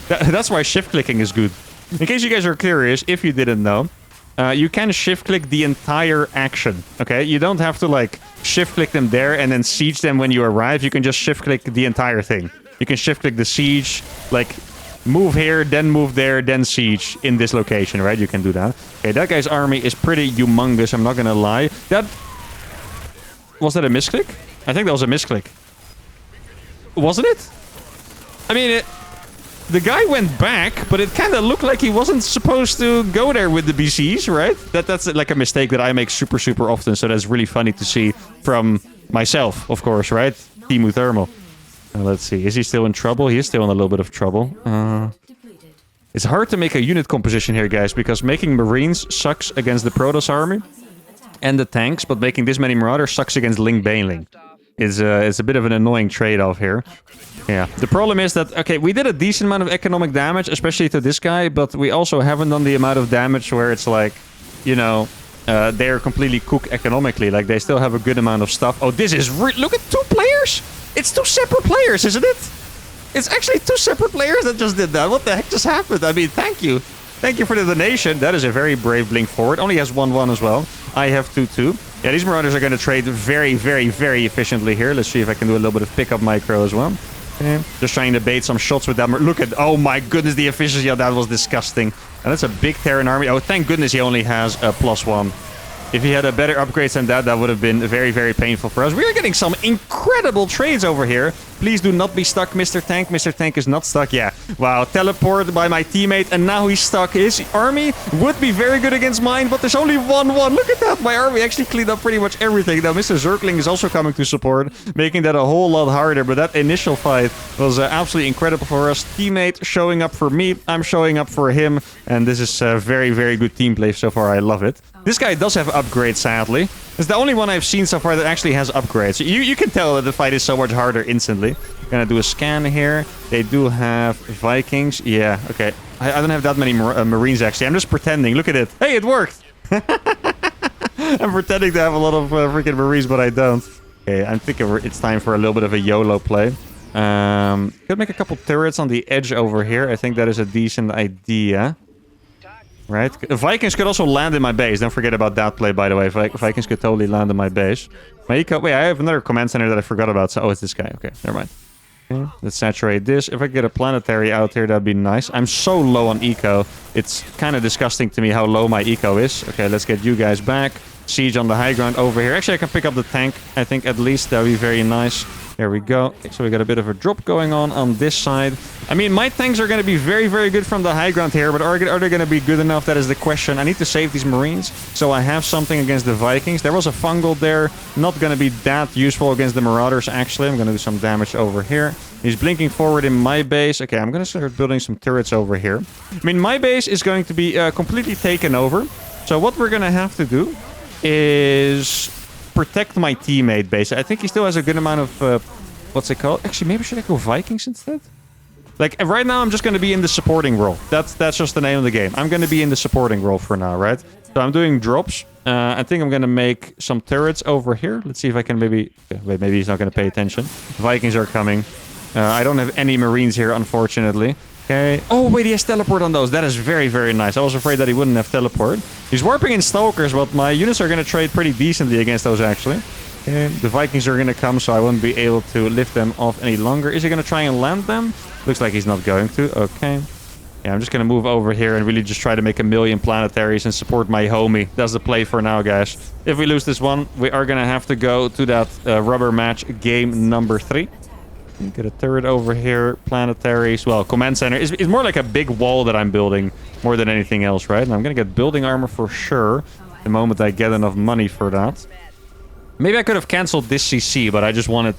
That's why shift clicking is good. In case you guys are curious, if you didn't know... you can shift-click the entire action, okay? You don't have to, like, shift-click them there and then siege them when you arrive. You can just shift-click the entire thing. You can shift-click the siege, like, move here, then move there, then siege in this location, right? You can do that. Okay, that guy's army is pretty humongous, I'm not gonna lie. Was that a misclick? I think that was a misclick. Wasn't it? I mean, the guy went back, but it kind of looked like he wasn't supposed to go there with the BCs, right? That's like a mistake that I make super, super often, so that's really funny to see from myself, of course, right? TemuThermal. Let's see, is he still in trouble? He is still in a little bit of trouble. It's hard to make a unit composition here, guys, because making Marines sucks against the Protoss army and the tanks, but making this many Marauders sucks against Ling Baneling. It's a bit of an annoying trade-off here. Yeah, the problem is that, okay, we did a decent amount of economic damage, especially to this guy, but we also haven't done the amount of damage where it's like, you know, they're completely cooked economically. Like, they still have a good amount of stuff. Oh, this is... Look at 2 players! It's 2 separate players, isn't it? It's actually 2 separate players that just did that. What the heck just happened? I mean, thank you. Thank you for the donation. That is a very brave blink forward. Only has 1-1 as well. I have 2-2. Yeah, these Marauders are going to trade very, very, very efficiently here. Let's see if I can do a little bit of pickup micro as well. Okay. Just trying to bait some shots with that. Look at... Oh my goodness, the efficiency of that was disgusting. And that's a big Terran army. Oh, thank goodness he only has a +1. If he had a better upgrades than that, that would have been very, very painful for us. We are getting some incredible trades over here. Please do not be stuck, Mr. Tank. Mr. Tank is not stuck. Yeah. Wow. Teleported by my teammate, and now he's stuck. His army would be very good against mine, but there's only 1-1. Look at that. My army actually cleaned up pretty much everything. Now, Mr. Zerkling is also coming to support, making that a whole lot harder. But that initial fight was absolutely incredible for us. Teammate showing up for me. I'm showing up for him. And this is very, very good team play so far. I love it. This guy does have upgrades, sadly. It's the only one I've seen so far that actually has upgrades. You can tell that the fight is so much harder instantly. Gonna do a scan here. They do have Vikings. Yeah, okay. I don't have that many Marines, actually. I'm just pretending. Look at it. Hey, it worked! I'm pretending to have a lot of freaking Marines, but I don't. Okay, I'm thinking it's time for a little bit of a YOLO play. Could make a couple turrets on the edge over here. I think that is a decent idea. Right? Vikings could also land in my base. Don't forget about that play, by the way. Vikings could totally land in my base. Wait, I have another command center that I forgot about. So, oh, it's this guy. Okay, never mind. Okay, let's saturate this. If I get a planetary out here, that'd be nice. I'm so low on eco. It's kind of disgusting to me how low my eco is. Okay, let's get you guys back. Siege on the high ground over here. Actually, I can pick up the tank. I think at least that would be very nice. There we go. Okay, so we got a bit of a drop going on this side. I mean, my tanks are going to be very, very good from the high ground here, but are they going to be good enough? That is the question. I need to save these Marines, so I have something against the Vikings. There was a fungal there. Not going to be that useful against the Marauders, actually. I'm going to do some damage over here. He's blinking forward in my base. Okay, I'm going to start building some turrets over here. I mean, my base is going to be completely taken over. So what we're going to have to do is protect my teammate base. I think he still has a good amount of what's it called? Actually, maybe should I go Vikings instead? Like, right now I'm just going to be in the supporting role. That's just the name of the game. I'm going to be in the supporting role for now, right? So I'm doing drops. I think I'm going to make some turrets over here. Let's see if I can maybe... Okay, wait, maybe he's not going to pay attention. Vikings are coming. I don't have any Marines here, unfortunately. Okay. Oh, wait, he has teleport on those. That is very, very nice. I was afraid that he wouldn't have teleport. He's warping in Stalkers, but my units are going to trade pretty decently against those, actually. Okay. The Vikings are going to come, so I won't be able to lift them off any longer. Is he going to try and land them? Looks like he's not going to. Okay. Yeah, I'm just going to move over here and really just try to make a million planetaries and support my homie. That's the play for now, guys. If we lose this one, we are going to have to go to that rubber match game number 3. Get a turret over here, planetaries. Well, command center. It's more like a big wall that I'm building more than anything else, right? And I'm going to get building armor for sure the moment I get enough money for that. Maybe I could have canceled this CC, but I just wanted...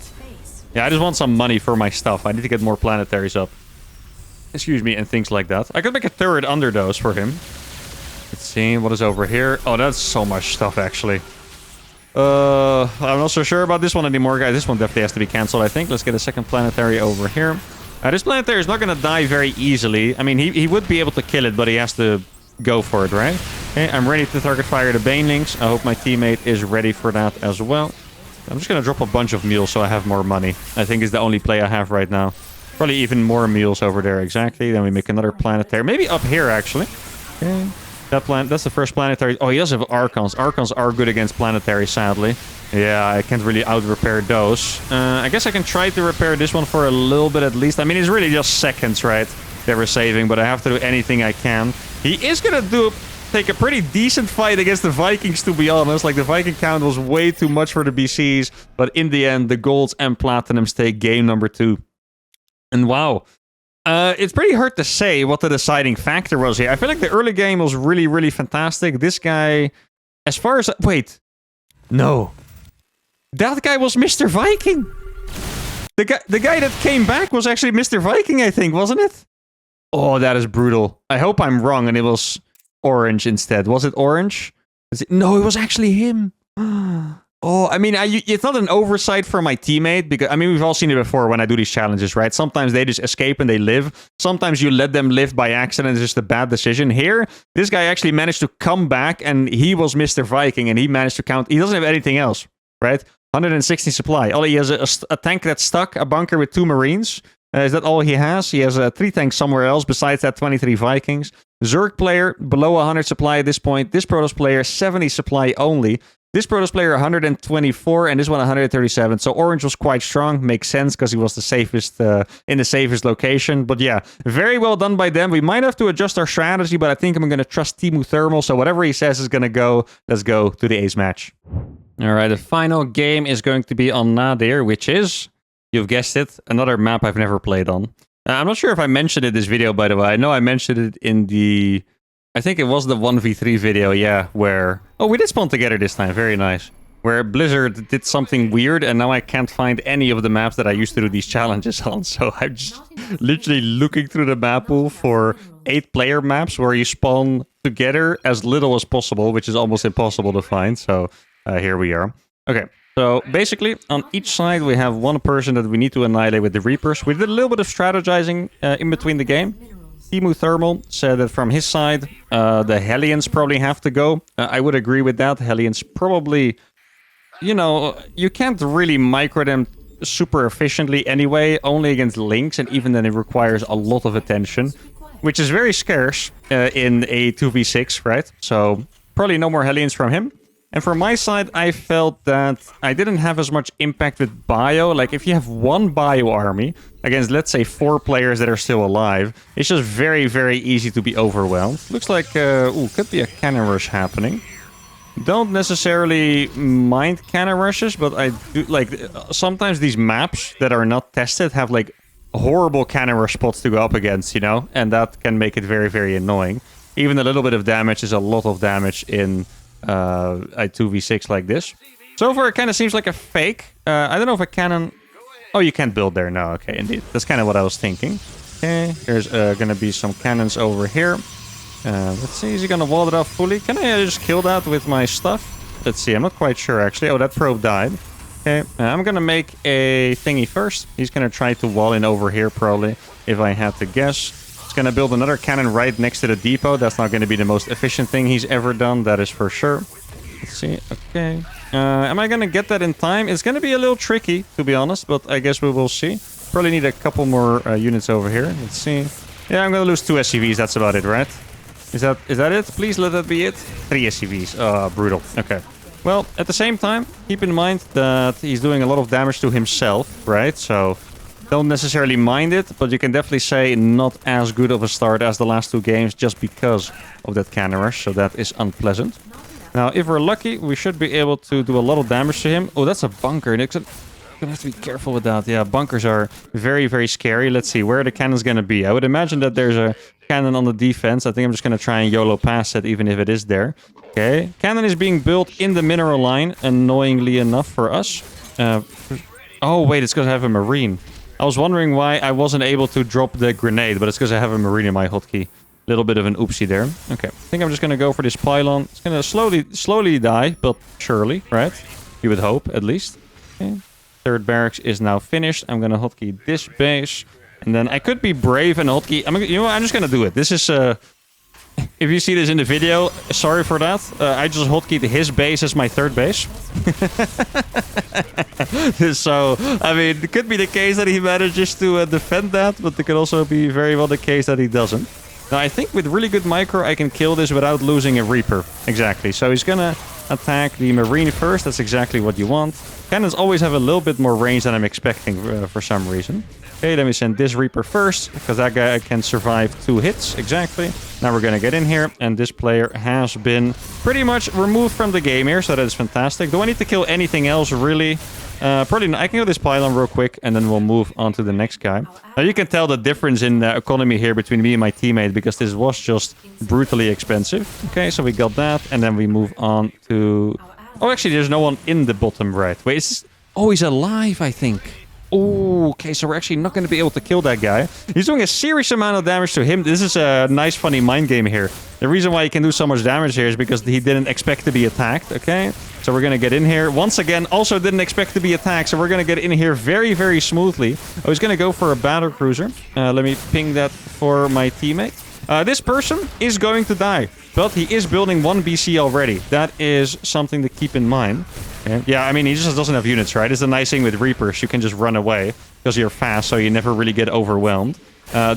Yeah, I just want some money for my stuff. I need to get more planetaries up. Excuse me, and things like that. I could make a turret under those for him. Let's see, what is over here? Oh, that's so much stuff, actually. I'm not so sure about this one anymore, guys. This one definitely has to be cancelled, I think. Let's get a second planetary over here. This planetary is not going to die very easily. I mean, he would be able to kill it, but he has to go for it, right? Okay, I'm ready to target fire the banelings. I hope my teammate is ready for that as well. I'm just going to drop a bunch of meals so I have more money. I think is the only play I have right now. Probably even more meals over there, exactly. Then we make another planetary. Maybe up here, actually. Okay. That's the first planetary. Oh, he does have Archons. Archons are good against planetary, sadly. Yeah, I can't really out-repair those. I guess I can try to repair this one for a little bit at least. I mean, it's really just seconds, right? They were saving, but I have to do anything I can. He is going to take a pretty decent fight against the Vikings, to be honest. Like, the Viking count was way too much for the BCs. But in the end, the golds and platinums take game number 2. And wow. It's pretty hard to say what the deciding factor was here. I feel like the early game was really, really fantastic. This guy, as far as... Wait. No. That guy was Mr. Viking. The guy that came back was actually Mr. Viking, I think, wasn't it? Oh, that is brutal. I hope I'm wrong and it was orange instead. Was it orange? No, it was actually him. Oh, I mean, it's not an oversight for my teammate, because, I mean, we've all seen it before when I do these challenges, right? Sometimes they just escape and they live. Sometimes you let them live by accident. It's just a bad decision. Here, this guy actually managed to come back, and he was Mr. Viking, and he managed to count. He doesn't have anything else, right? 160 supply. All he has a tank that's stuck, a bunker with 2 Marines. Is that all he has? He has 3 tanks somewhere else besides that 23 Vikings. Zerg player, below 100 supply at this point. This Protoss player, 70 supply only. This Protoss player, 124, and this one, 137. So Orange was quite strong. Makes sense, because he was the safest in the safest location. But yeah, very well done by them. We might have to adjust our strategy, but I think I'm going to trust TemuThermal. So whatever he says is going to go. Let's go to the ace match. All right, the final game is going to be on Nadir, which is... You've guessed it, another map I've never played on. I'm not sure if I mentioned it in this video, by the way. I know I mentioned it in the... I think it was the 1v3 video, yeah, where... Oh, we did spawn together this time, very nice. Where Blizzard did something weird, and now I can't find any of the maps that I used to do these challenges on. So I'm just literally looking through the map pool for 8-player maps where you spawn together as little as possible, which is almost impossible to find. So here we are. Okay. So basically, on each side, we have one person that we need to annihilate with the Reapers. We did a little bit of strategizing in between the game. TemuThermal said that from his side, the Hellions probably have to go. I would agree with that. Hellions probably, you know, you can't really micro them super efficiently anyway, only against Lynx, and even then it requires a lot of attention, which is very scarce in a 2v6, right? So probably no more Hellions from him. And from my side, I felt that I didn't have as much impact with bio. Like, if you have one bio army against, let's say, 4 players that are still alive, it's just very, very easy to be overwhelmed. Looks like, could be a cannon rush happening. Don't necessarily mind cannon rushes, but I do, like, sometimes these maps that are not tested have, like, horrible cannon rush spots to go up against, you know? And that can make it very, very annoying. Even a little bit of damage is a lot of damage in... a 2v6 like this. So far, it kind of seems like a fake. I don't know if a cannon... Oh, you can't build there. No, okay, indeed. That's kind of what I was thinking. Okay, there's going to be some cannons over here. Let's see, is he going to wall it off fully? Can I just kill that with my stuff? Let's see, I'm not quite sure, actually. Oh, that probe died. Okay, I'm going to make a thingy first. He's going to try to wall in over here, probably, if I had to guess. He's going to build another cannon right next to the depot. That's not going to be the most efficient thing he's ever done. That is for sure. Let's see. Okay. Am I going to get that in time? It's going to be a little tricky, to be honest, but I guess we will see. Probably need a couple more units over here. Let's see. Yeah, I'm going to lose 2 SCVs. That's about it, right? Is that it? Please let that be it. 3 SCVs. Brutal. Okay. Well, at the same time, keep in mind that he's doing a lot of damage to himself, right? So... don't necessarily mind it, but you can definitely say not as good of a start as the last 2 games just because of that cannon rush, so that is unpleasant. Now, if we're lucky, we should be able to do a lot of damage to him. Oh, that's a bunker. You're gonna have to be careful with that. Yeah, bunkers are very, very scary. Let's see, where are the cannons gonna be? I would imagine that there's a cannon on the defense. I think I'm just gonna try and YOLO pass it, even if it is there. Okay, cannon is being built in the mineral line, annoyingly enough for us. Oh, wait, it's because I have a Marine. I was wondering why I wasn't able to drop the grenade, but it's because I have a Marine in my hotkey. Little bit of an oopsie there. Okay, I think I'm just going to go for this pylon. It's going to slowly die, but surely, right? You would hope, at least. Okay. 3rd barracks is now finished. I'm going to hotkey this base. And then I could be brave and hotkey... you know what? I'm just going to do it. This is... if you see this in the video, sorry for that. I just hotkeyed his base as my 3rd base. So, I mean, it could be the case that he manages to defend that, but it could also be very well the case that he doesn't. Now, I think with really good micro, I can kill this without losing a Reaper. Exactly. So he's gonna attack the Marine first. That's exactly what you want. Cannons always have a little bit more range than I'm expecting for some reason. Okay, let me send this Reaper first, because that guy can survive 2 hits, exactly. Now we're gonna get in here, and this player has been pretty much removed from the game here, so that is fantastic. Do I need to kill anything else, really? Probably not. I can kill this pylon real quick, and then we'll move on to the next guy. Now you can tell the difference in economy here between me and my teammate, because this was just brutally expensive. Okay, so we got that, and then we move on to... Oh, actually, there's no one in the bottom right. Wait, is this... Oh, he's alive, I think. Oh, okay, so we're actually not going to be able to kill that guy. He's doing a serious amount of damage to him. This is a nice, funny mind game here. The reason why he can do so much damage here is because he didn't expect to be attacked, okay? So we're going to get in here. Once again, also didn't expect to be attacked, so we're going to get in here very, very smoothly. Oh, he's going to go for a battle cruiser. Let me ping that for my teammate. This person is going to die, but he is building 1 BC already. That is something to keep in mind. Yeah, I mean, he just doesn't have units, right? It's the nice thing with Reapers. You can just run away because you're fast, so you never really get overwhelmed.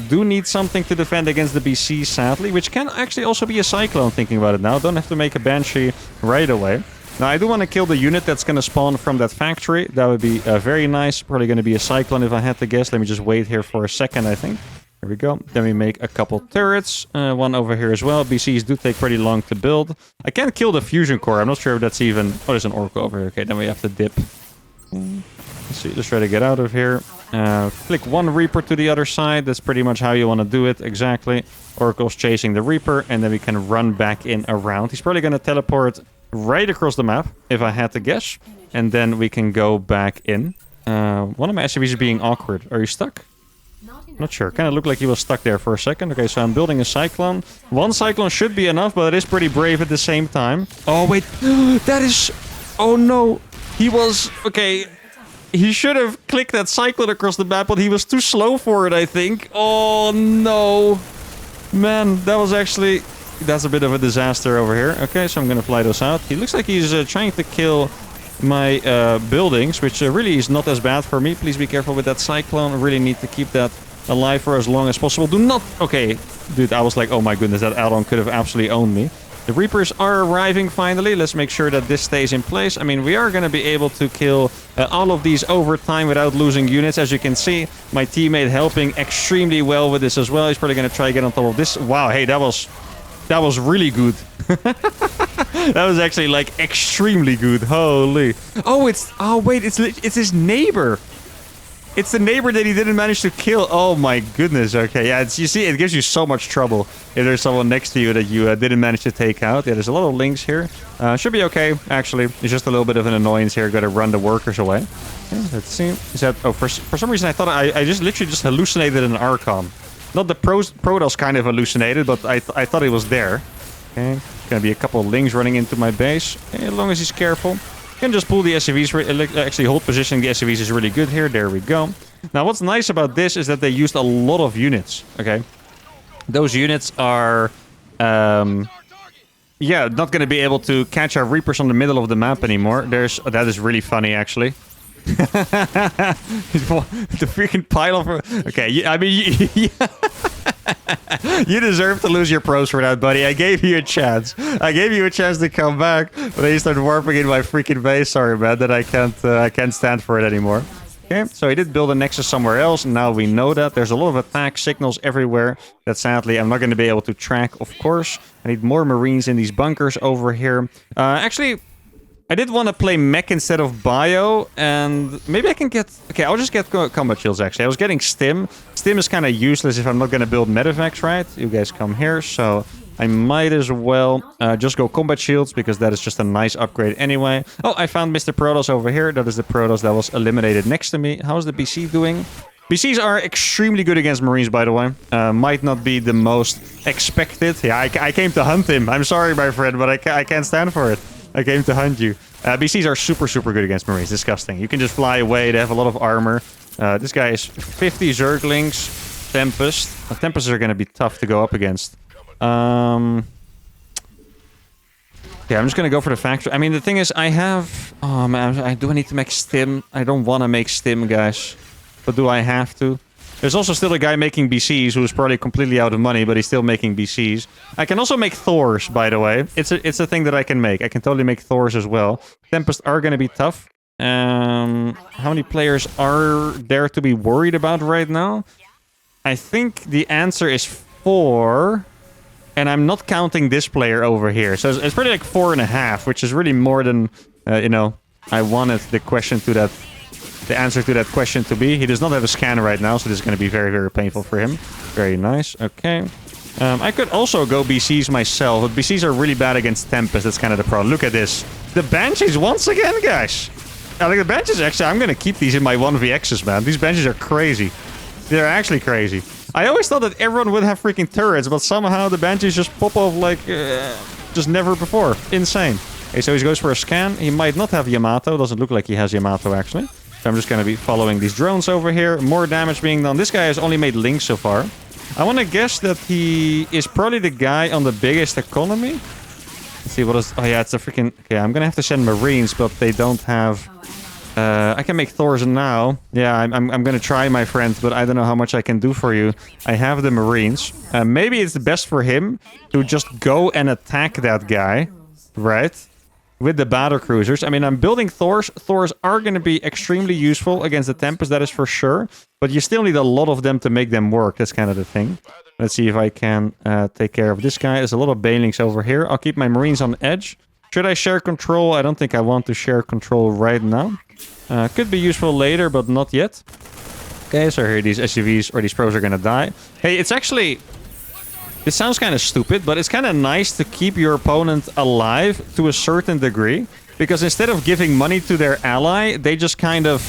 Do need something to defend against the BC, sadly, which can actually also be a Cyclone, thinking about it now. Don't have to make a Banshee right away. Now, I do want to kill the unit that's going to spawn from that factory. That would be very nice. Probably going to be a Cyclone if I had to guess. Let me just wait here for a second, I think. There we go. Then we make a couple turrets. One over here as well. BCs do take pretty long to build. I can't kill the fusion core. I'm not sure if that's even... Oh, there's an Oracle over here. Okay, then we have to dip. Let's see. Let's try to get out of here. Click 1 Reaper to the other side. That's pretty much how you want to do it. Exactly. Oracle's chasing the Reaper. And then we can run back in around. He's probably going to teleport right across the map, if I had to guess. And then we can go back in. One of my SCVs is being awkward. Are you stuck? Not sure. Kind of looked like he was stuck there for a second. Okay, so I'm building a Cyclone. 1 Cyclone should be enough, but it is pretty brave at the same time. Oh, wait. That is... Oh, no. He was... Okay. He should have clicked that Cyclone across the map, but he was too slow for it, I think. Oh, no. Man, that was actually... That's a bit of a disaster over here. Okay, so I'm going to fly those out. He looks like he's trying to kill my buildings, which really is not as bad for me. Please be careful with that Cyclone. I really need to keep that alive for as long as possible. Do not... Okay, dude, I was like, oh my goodness, that add-on could have absolutely owned me. The Reapers are arriving finally. Let's make sure that this stays in place. I mean, we are going to be able to kill all of these over time without losing units. As you can see, my teammate helping extremely well with this as well. He's probably going to try to get on top of this. Wow, hey, that was really good. That was actually, like, extremely good. Holy. Oh, it's... Oh, wait, it's his neighbor. It's the neighbor that he didn't manage to kill. Oh my goodness. Okay, yeah, you see, it gives you so much trouble if there's someone next to you that you didn't manage to take out. Yeah, there's a lot of links here. Should be okay, actually. It's just a little bit of an annoyance here. Got to run the workers away. Okay, let's see. Is that... Oh, for some reason I thought I just literally just hallucinated an Archon. Not the Protoss kind of hallucinated, but I thought it was there. Okay, gonna be a couple of links running into my base. Okay, as long as he's careful. Can just pull the SCVs. Actually, hold position the SCVs is really good here. There we go. Now, what's nice about this is that they used a lot of units. Okay, those units are, yeah, not going to be able to catch our Reapers on the middle of the map anymore. That is really funny, actually. The freaking pile of... Okay, I mean, you deserve to lose your pros for that, buddy. I gave you a chance. I gave you a chance to come back, but then you started warping in my freaking base. Sorry, man, that I can't stand for it anymore. Okay, so he did build a nexus somewhere else, and now we know that. There's a lot of attack signals everywhere that sadly I'm not going to be able to track, of course. I need more Marines in these bunkers over here. Actually... I did want to play mech instead of bio, and maybe I can get... Okay, I'll just get combat shields, actually. I was getting stim. Stim is kind of useless if I'm not going to build medevacs, right? You guys come here, so I might as well just go combat shields, because that is just a nice upgrade anyway. Oh, I found Mr. Protoss over here. That is the Protoss that was eliminated next to me. How's the BC doing? BCs are extremely good against Marines, by the way. Might not be the most expected. Yeah, I came to hunt him. I'm sorry, my friend, but I can't stand for it. I came to hunt you. BCs are super, super good against Marines. Disgusting. You can just fly away. They have a lot of armor. This guy is 50 Zerglings. Tempest. Tempests are going to be tough to go up against. Yeah, I'm just going to go for the factory. I mean, the thing is, I have... Oh, man. Do I need to make stim? I don't want to make stim, guys. But do I have to? There's also still a guy making BCs who's probably completely out of money, but he's still making BCs. I can also make Thors, by the way. It's a thing that I can make. I can totally make Thors as well. Tempest are going to be tough. How many players are there to be worried about right now? I think the answer is 4. And I'm not counting this player over here. So it's pretty like 4.5, which is really more than, you know, I wanted the answer to that question to be. He does not have a scan right now, so this is going to be very, very painful for him. Very nice. Okay. I could also go BCs myself, but BCs are really bad against Tempest. That's kind of the problem. Look at this. The Banshees once again, guys. I think the Banshees, actually, I'm going to keep these in my 1vx's, man. These Banshees are crazy. They're actually crazy. I always thought that everyone would have freaking turrets, but somehow the Banshees just pop off like just never before. Insane. Okay, so he goes for a scan. He might not have Yamato. Doesn't look like he has Yamato, actually. So I'm just going to be following these drones over here. More damage being done. This guy has only made Link so far. I want to guess that he is probably the guy on the biggest economy. Let's see, what is... Oh, yeah, it's a freaking... Okay, I'm going to have to send Marines, but they don't have... I can make Thors now. Yeah, I'm going to try, my friend, but I don't know how much I can do for you. I have the Marines. Maybe it's best for him to just go and attack that guy, right? With the battle cruisers. I mean, I'm building Thors. Thors are going to be extremely useful against the Tempest, that is for sure. But you still need a lot of them to make them work. That's kind of the thing. Let's see if I can take care of this guy. There's a lot of Banelings over here. I'll keep my Marines on edge. Should I share control? I don't think I want to share control right now. Could be useful later, but not yet. Okay, so here these SUVs or these pros are gonna die. Hey, it's actually... This sounds kind of stupid, but it's kind of nice to keep your opponent alive to a certain degree. Because instead of giving money to their ally, they just kind of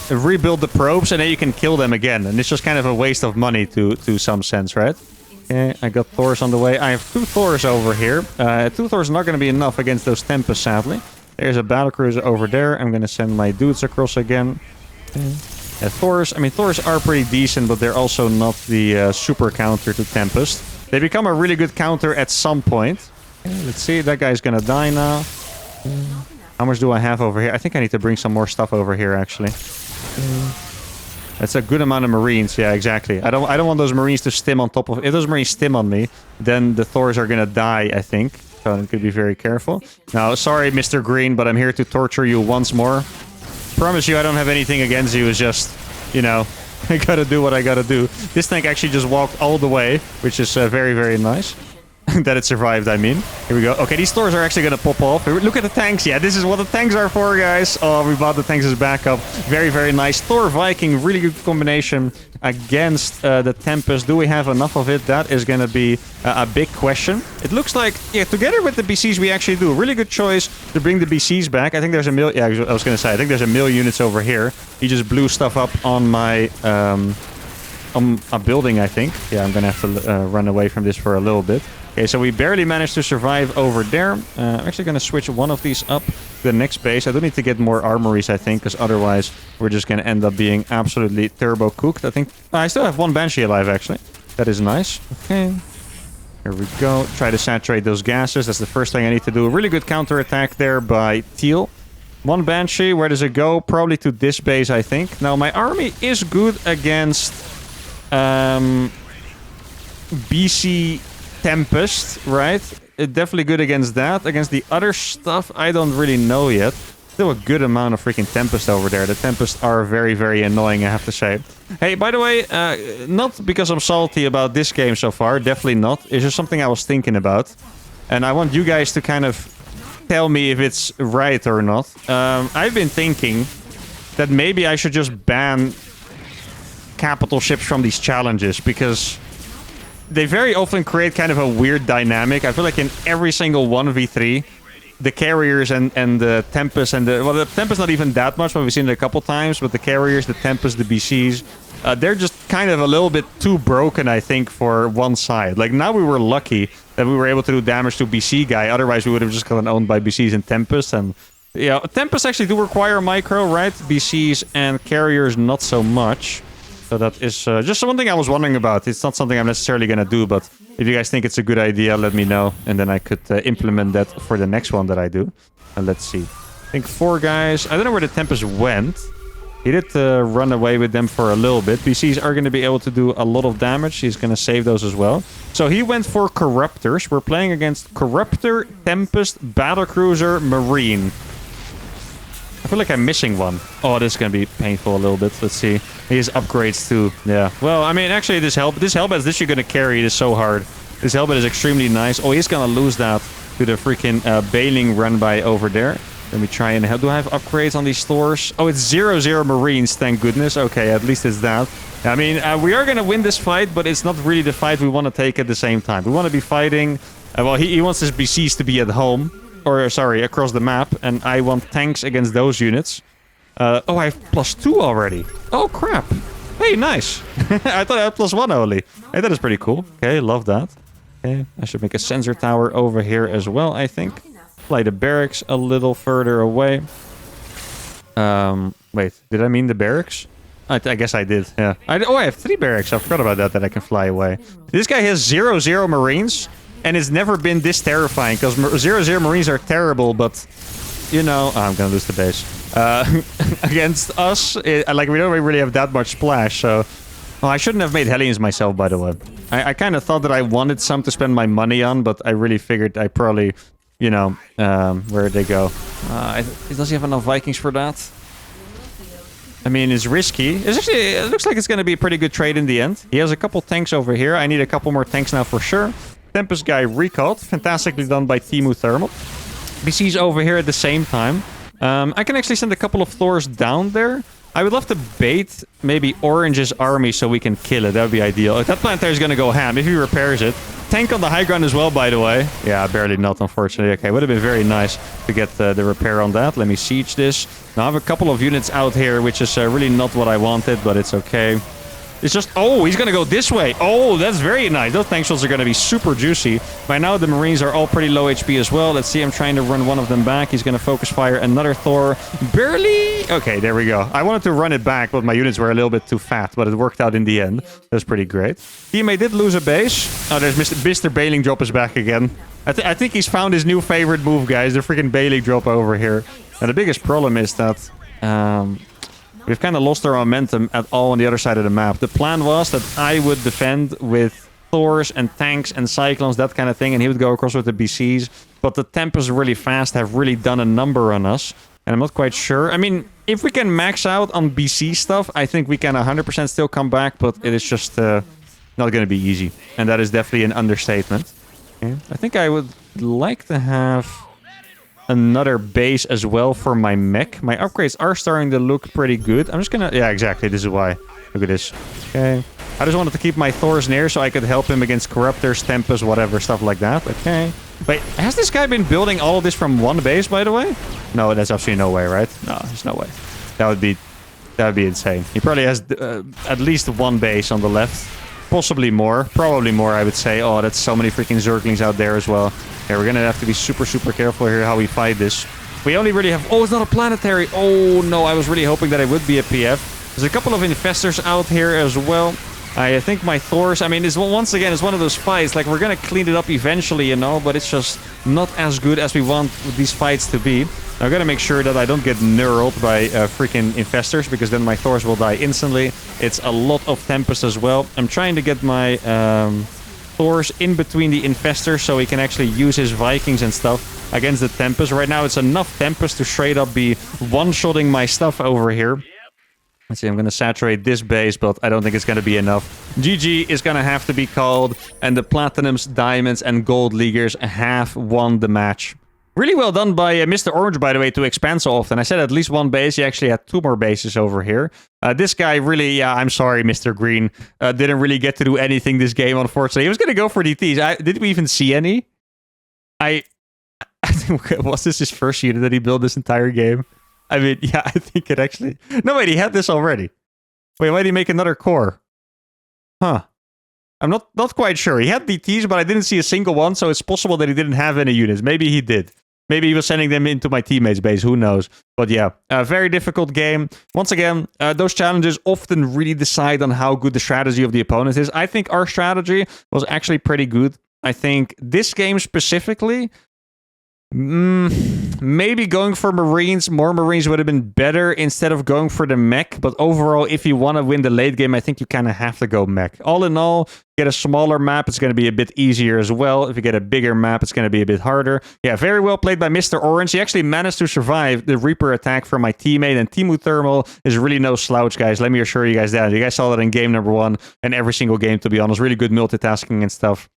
rebuild the probes and then you can kill them again. And it's just kind of a waste of money to some sense, right? Okay, I got Thors on the way. I have 2 Thors over here. 2 Thors are not going to be enough against those Tempests, sadly. There's a battlecruiser over there. I'm going to send my dudes across again. Thors, I mean, Thors are pretty decent, but they're also not the super counter to Tempest. They become a really good counter at some point. Let's see, that guy's going to die now. How much do I have over here? I think I need to bring some more stuff over here, actually. That's a good amount of Marines. Yeah, exactly. I don't want those Marines to stim on top of... If those Marines stim on me, then the Thors are going to die, I think. So I could be very careful. Now, sorry, Mr. Green, but I'm here to torture you once more. Promise you I don't have anything against you. It's just, you know, I gotta do what I gotta do. This tank actually just walked all the way, which is very, very nice. That it survived, I mean. Here we go. Okay, these Thors are actually gonna pop off. Look at the tanks. Yeah, this is what the tanks are for, guys. Oh, we bought the tanks as backup. Very, very nice. Thor Viking, really good combination against the Tempest. Do we have enough of it? That is gonna be a big question. It looks like, yeah, together with the BCs, we actually do a really good choice to bring the BCs back. I think there's a mill. Yeah, I was gonna say, I think there's a mill units over here. He just blew stuff up on my on a building, I think. Yeah, I'm gonna have to run away from this for a little bit. Okay, so we barely managed to survive over there. I'm actually going to switch one of these up to the next base. I do need to get more armories, I think, because otherwise we're just going to end up being absolutely turbo cooked. I think I still have 1 Banshee alive, actually. That is nice. Okay. Here we go. Try to saturate those gases. That's the first thing I need to do. A really good counterattack there by Teal. 1 Banshee. Where does it go? Probably to this base, I think. Now, my army is good against BC... Tempest, right? Definitely good against that. Against the other stuff, I don't really know yet. Still a good amount of freaking Tempest over there. The Tempests are very, very annoying, I have to say. Hey, by the way, not because I'm salty about this game so far. Definitely not. It's just something I was thinking about. And I want you guys to kind of tell me if it's right or not. I've been thinking that maybe I should just ban capital ships from these challenges, because they very often create kind of a weird dynamic. I feel like in every single 1v3, the carriers and the Tempest and the... Well, the Tempest not even that much, but we've seen it a couple times. But the carriers, the Tempest, the BCs, they're just kind of a little bit too broken, I think, for one side. Like, now we were lucky that we were able to do damage to BC guy. Otherwise, we would have just gotten owned by BCs and Tempest. And, yeah, Tempest actually do require micro, right? BCs and carriers, not so much. So that is just one thing I was wondering about. It's not something I'm necessarily going to do, but if you guys think it's a good idea, let me know. And then I could implement that for the next one that I do. And let's see. I think 4 guys. I don't know where the Tempest went. He did run away with them for a little bit. BCs are going to be able to do a lot of damage. He's going to save those as well. So he went for Corruptors. We're playing against Corruptor, Tempest, Battlecruiser, Marine. I feel like I'm missing one. Oh, this is going to be painful a little bit. Let's see. He has upgrades too. Yeah. Well, I mean, actually, this helmet is literally going to carry. It is so hard. This helmet is extremely nice. Oh, he's going to lose that to the freaking Bailing run by over there. Let me try and help. Do I have upgrades on these Thors? Oh, it's 0-0 Marines, thank goodness. Okay, at least it's that. I mean, we are going to win this fight, but it's not really the fight we want to take at the same time. We want to be fighting... well, he wants his BCs to be at home. Or, sorry, across the map. And I want tanks against those units. Oh, I have +2 already. Oh, crap. Hey, nice. I thought I had +1 only. Hey, that is pretty cool. Okay, love that. Okay, I should make a sensor tower over here as well, I think. Fly the barracks a little further away. Wait, did I mean the barracks? I guess I did, yeah. I have 3 barracks. I forgot about that I can fly away. This guy has 0-0 Marines, and it's never been this terrifying, because 0-0 Marines are terrible, but, you know... Oh, I'm gonna lose the base. Against us, like, we don't really have that much splash, so... Well, I shouldn't have made Hellions myself, by the way. I kind of thought that I wanted some to spend my money on, but I really figured I probably... You know, where'd they go? Does he have enough Vikings for that? I mean, it's risky. It looks like it's going to be a pretty good trade in the end. He has a couple tanks over here. I need a couple more tanks now for sure. Tempest guy recalled. Fantastically done by TemuThermal. BC's over here at the same time. I can actually send a couple of Thors down there. I would love to bait maybe Orange's army so we can kill it. That would be ideal. That planetary is going to go ham if he repairs it. Tank on the high ground as well, by the way. Yeah, barely not, unfortunately. Okay, would have been very nice to get the repair on that. Let me siege this. Now I have a couple of units out here, which is really not what I wanted, but it's okay. It's just... Oh, he's going to go this way. Oh, that's very nice. Those tank shots are going to be super juicy. By now, the Marines are all pretty low HP as well. Let's see. I'm trying to run one of them back. He's going to focus fire another Thor. Barely... Okay, there we go. I wanted to run it back, but my units were a little bit too fat, but it worked out in the end. That's pretty great. Teammate did lose a base. Oh, there's Mr. Bailing Drop is back again. I think he's found his new favorite move, guys. The freaking Bailing Drop over here. And the biggest problem is that... We've kind of lost our momentum at all on the other side of the map. The plan was that I would defend with Thors and tanks and Cyclones, that kind of thing, and he would go across with the BCs. But the Tempests really fast have really done a number on us. And I'm not quite sure. I mean, if we can max out on BC stuff, I think we can 100% still come back, but it is just not going to be easy. And that is definitely an understatement. Okay. I think I would like to have... another base as well for my mech. My upgrades are starting to look pretty good. I'm just gonna... Yeah, exactly. This is why. Look at this. Okay. I just wanted to keep my Thors near so I could help him against Corruptors, Tempest, whatever, stuff like that. Okay. Wait, has this guy been building all of this from one base, by the way? No, that's absolutely no way, right? No, there's no way. That would be insane. He probably has at least one base on the left. Possibly more. Probably more, I would say. Oh, that's so many freaking Zerglings out there as well. Yeah, we're gonna have to be super, super careful here how we fight this. We only really have... Oh, it's not a planetary. Oh, no. I was really hoping that it would be a PF. There's a couple of infestors out here as well. I think my Thors... I mean, once again, it's one of those fights. Like, we're gonna clean it up eventually, you know, but it's just not as good as we want these fights to be. I gotta make sure that I don't get knurled by freaking infestors, because then my Thors will die instantly. It's a lot of Tempest as well. I'm trying to get my... Thors in between the infestors so he can actually use his Vikings and stuff against the Tempest. Right now it's enough Tempest to straight up be one-shotting my stuff over here. Let's see, I'm going to saturate this base, but I don't think it's going to be enough. GG is going to have to be called, and the Platinums, Diamonds, and Gold Leaguers have won the match. Really well done by Mr. Orange, by the way, to expand so often. I said at least one base. He actually had 2 more bases over here. This guy really... Yeah, I'm sorry, Mr. Green. Didn't really get to do anything this game, unfortunately. He was going to go for DTs. Did we even see any? I think... Was this his first unit that he built this entire game? I mean, yeah, I think it actually... No, wait, he had this already. Wait, why did he make another core? Huh. I'm not quite sure. He had DTs, but I didn't see a single one, so it's possible that he didn't have any units. Maybe he did. Maybe he was sending them into my teammates' base. Who knows? But yeah, a very difficult game. Once again, those challenges often really decide on how good the strategy of the opponent is. I think our strategy was actually pretty good. I think this game specifically Maybe going for Marines. More Marines would have been better instead of going for the mech. But overall, if you want to win the late game, I think you kind of have to go mech. All in all, get a smaller map, it's going to be a bit easier as well. If you get a bigger map, it's going to be a bit harder. Yeah, very well played by Mr. Orange. He actually managed to survive the Reaper attack from my teammate. And TemuThermal is really no slouch, guys. Let me assure you guys that. You guys saw that in game number 1 and every single game, to be honest. Really good multitasking and stuff.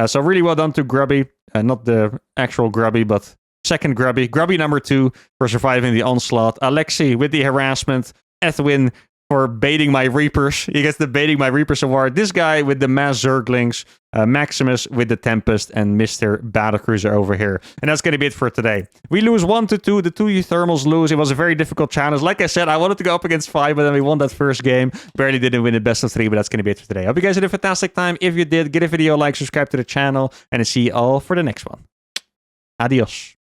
So really well done to Grubby. Not the actual Grubby, but second Grubby. Grubby number 2 for surviving the onslaught. Alexi with the harassment. Edwin for baiting my Reapers. He gets the baiting my Reapers award. This guy with the mass Zerglings. Maximus with the Tempest. And Mr. Battlecruiser over here. And that's going to be it for today. We lose 1-2. The 2 uThermals lose. It was a very difficult challenge. Like I said, I wanted to go up against 5, but then we won that first game. Barely didn't win the best of 3, but that's going to be it for today. I hope you guys had a fantastic time. If you did, give a video a like, subscribe to the channel, and I'll see you all for the next one. Adios.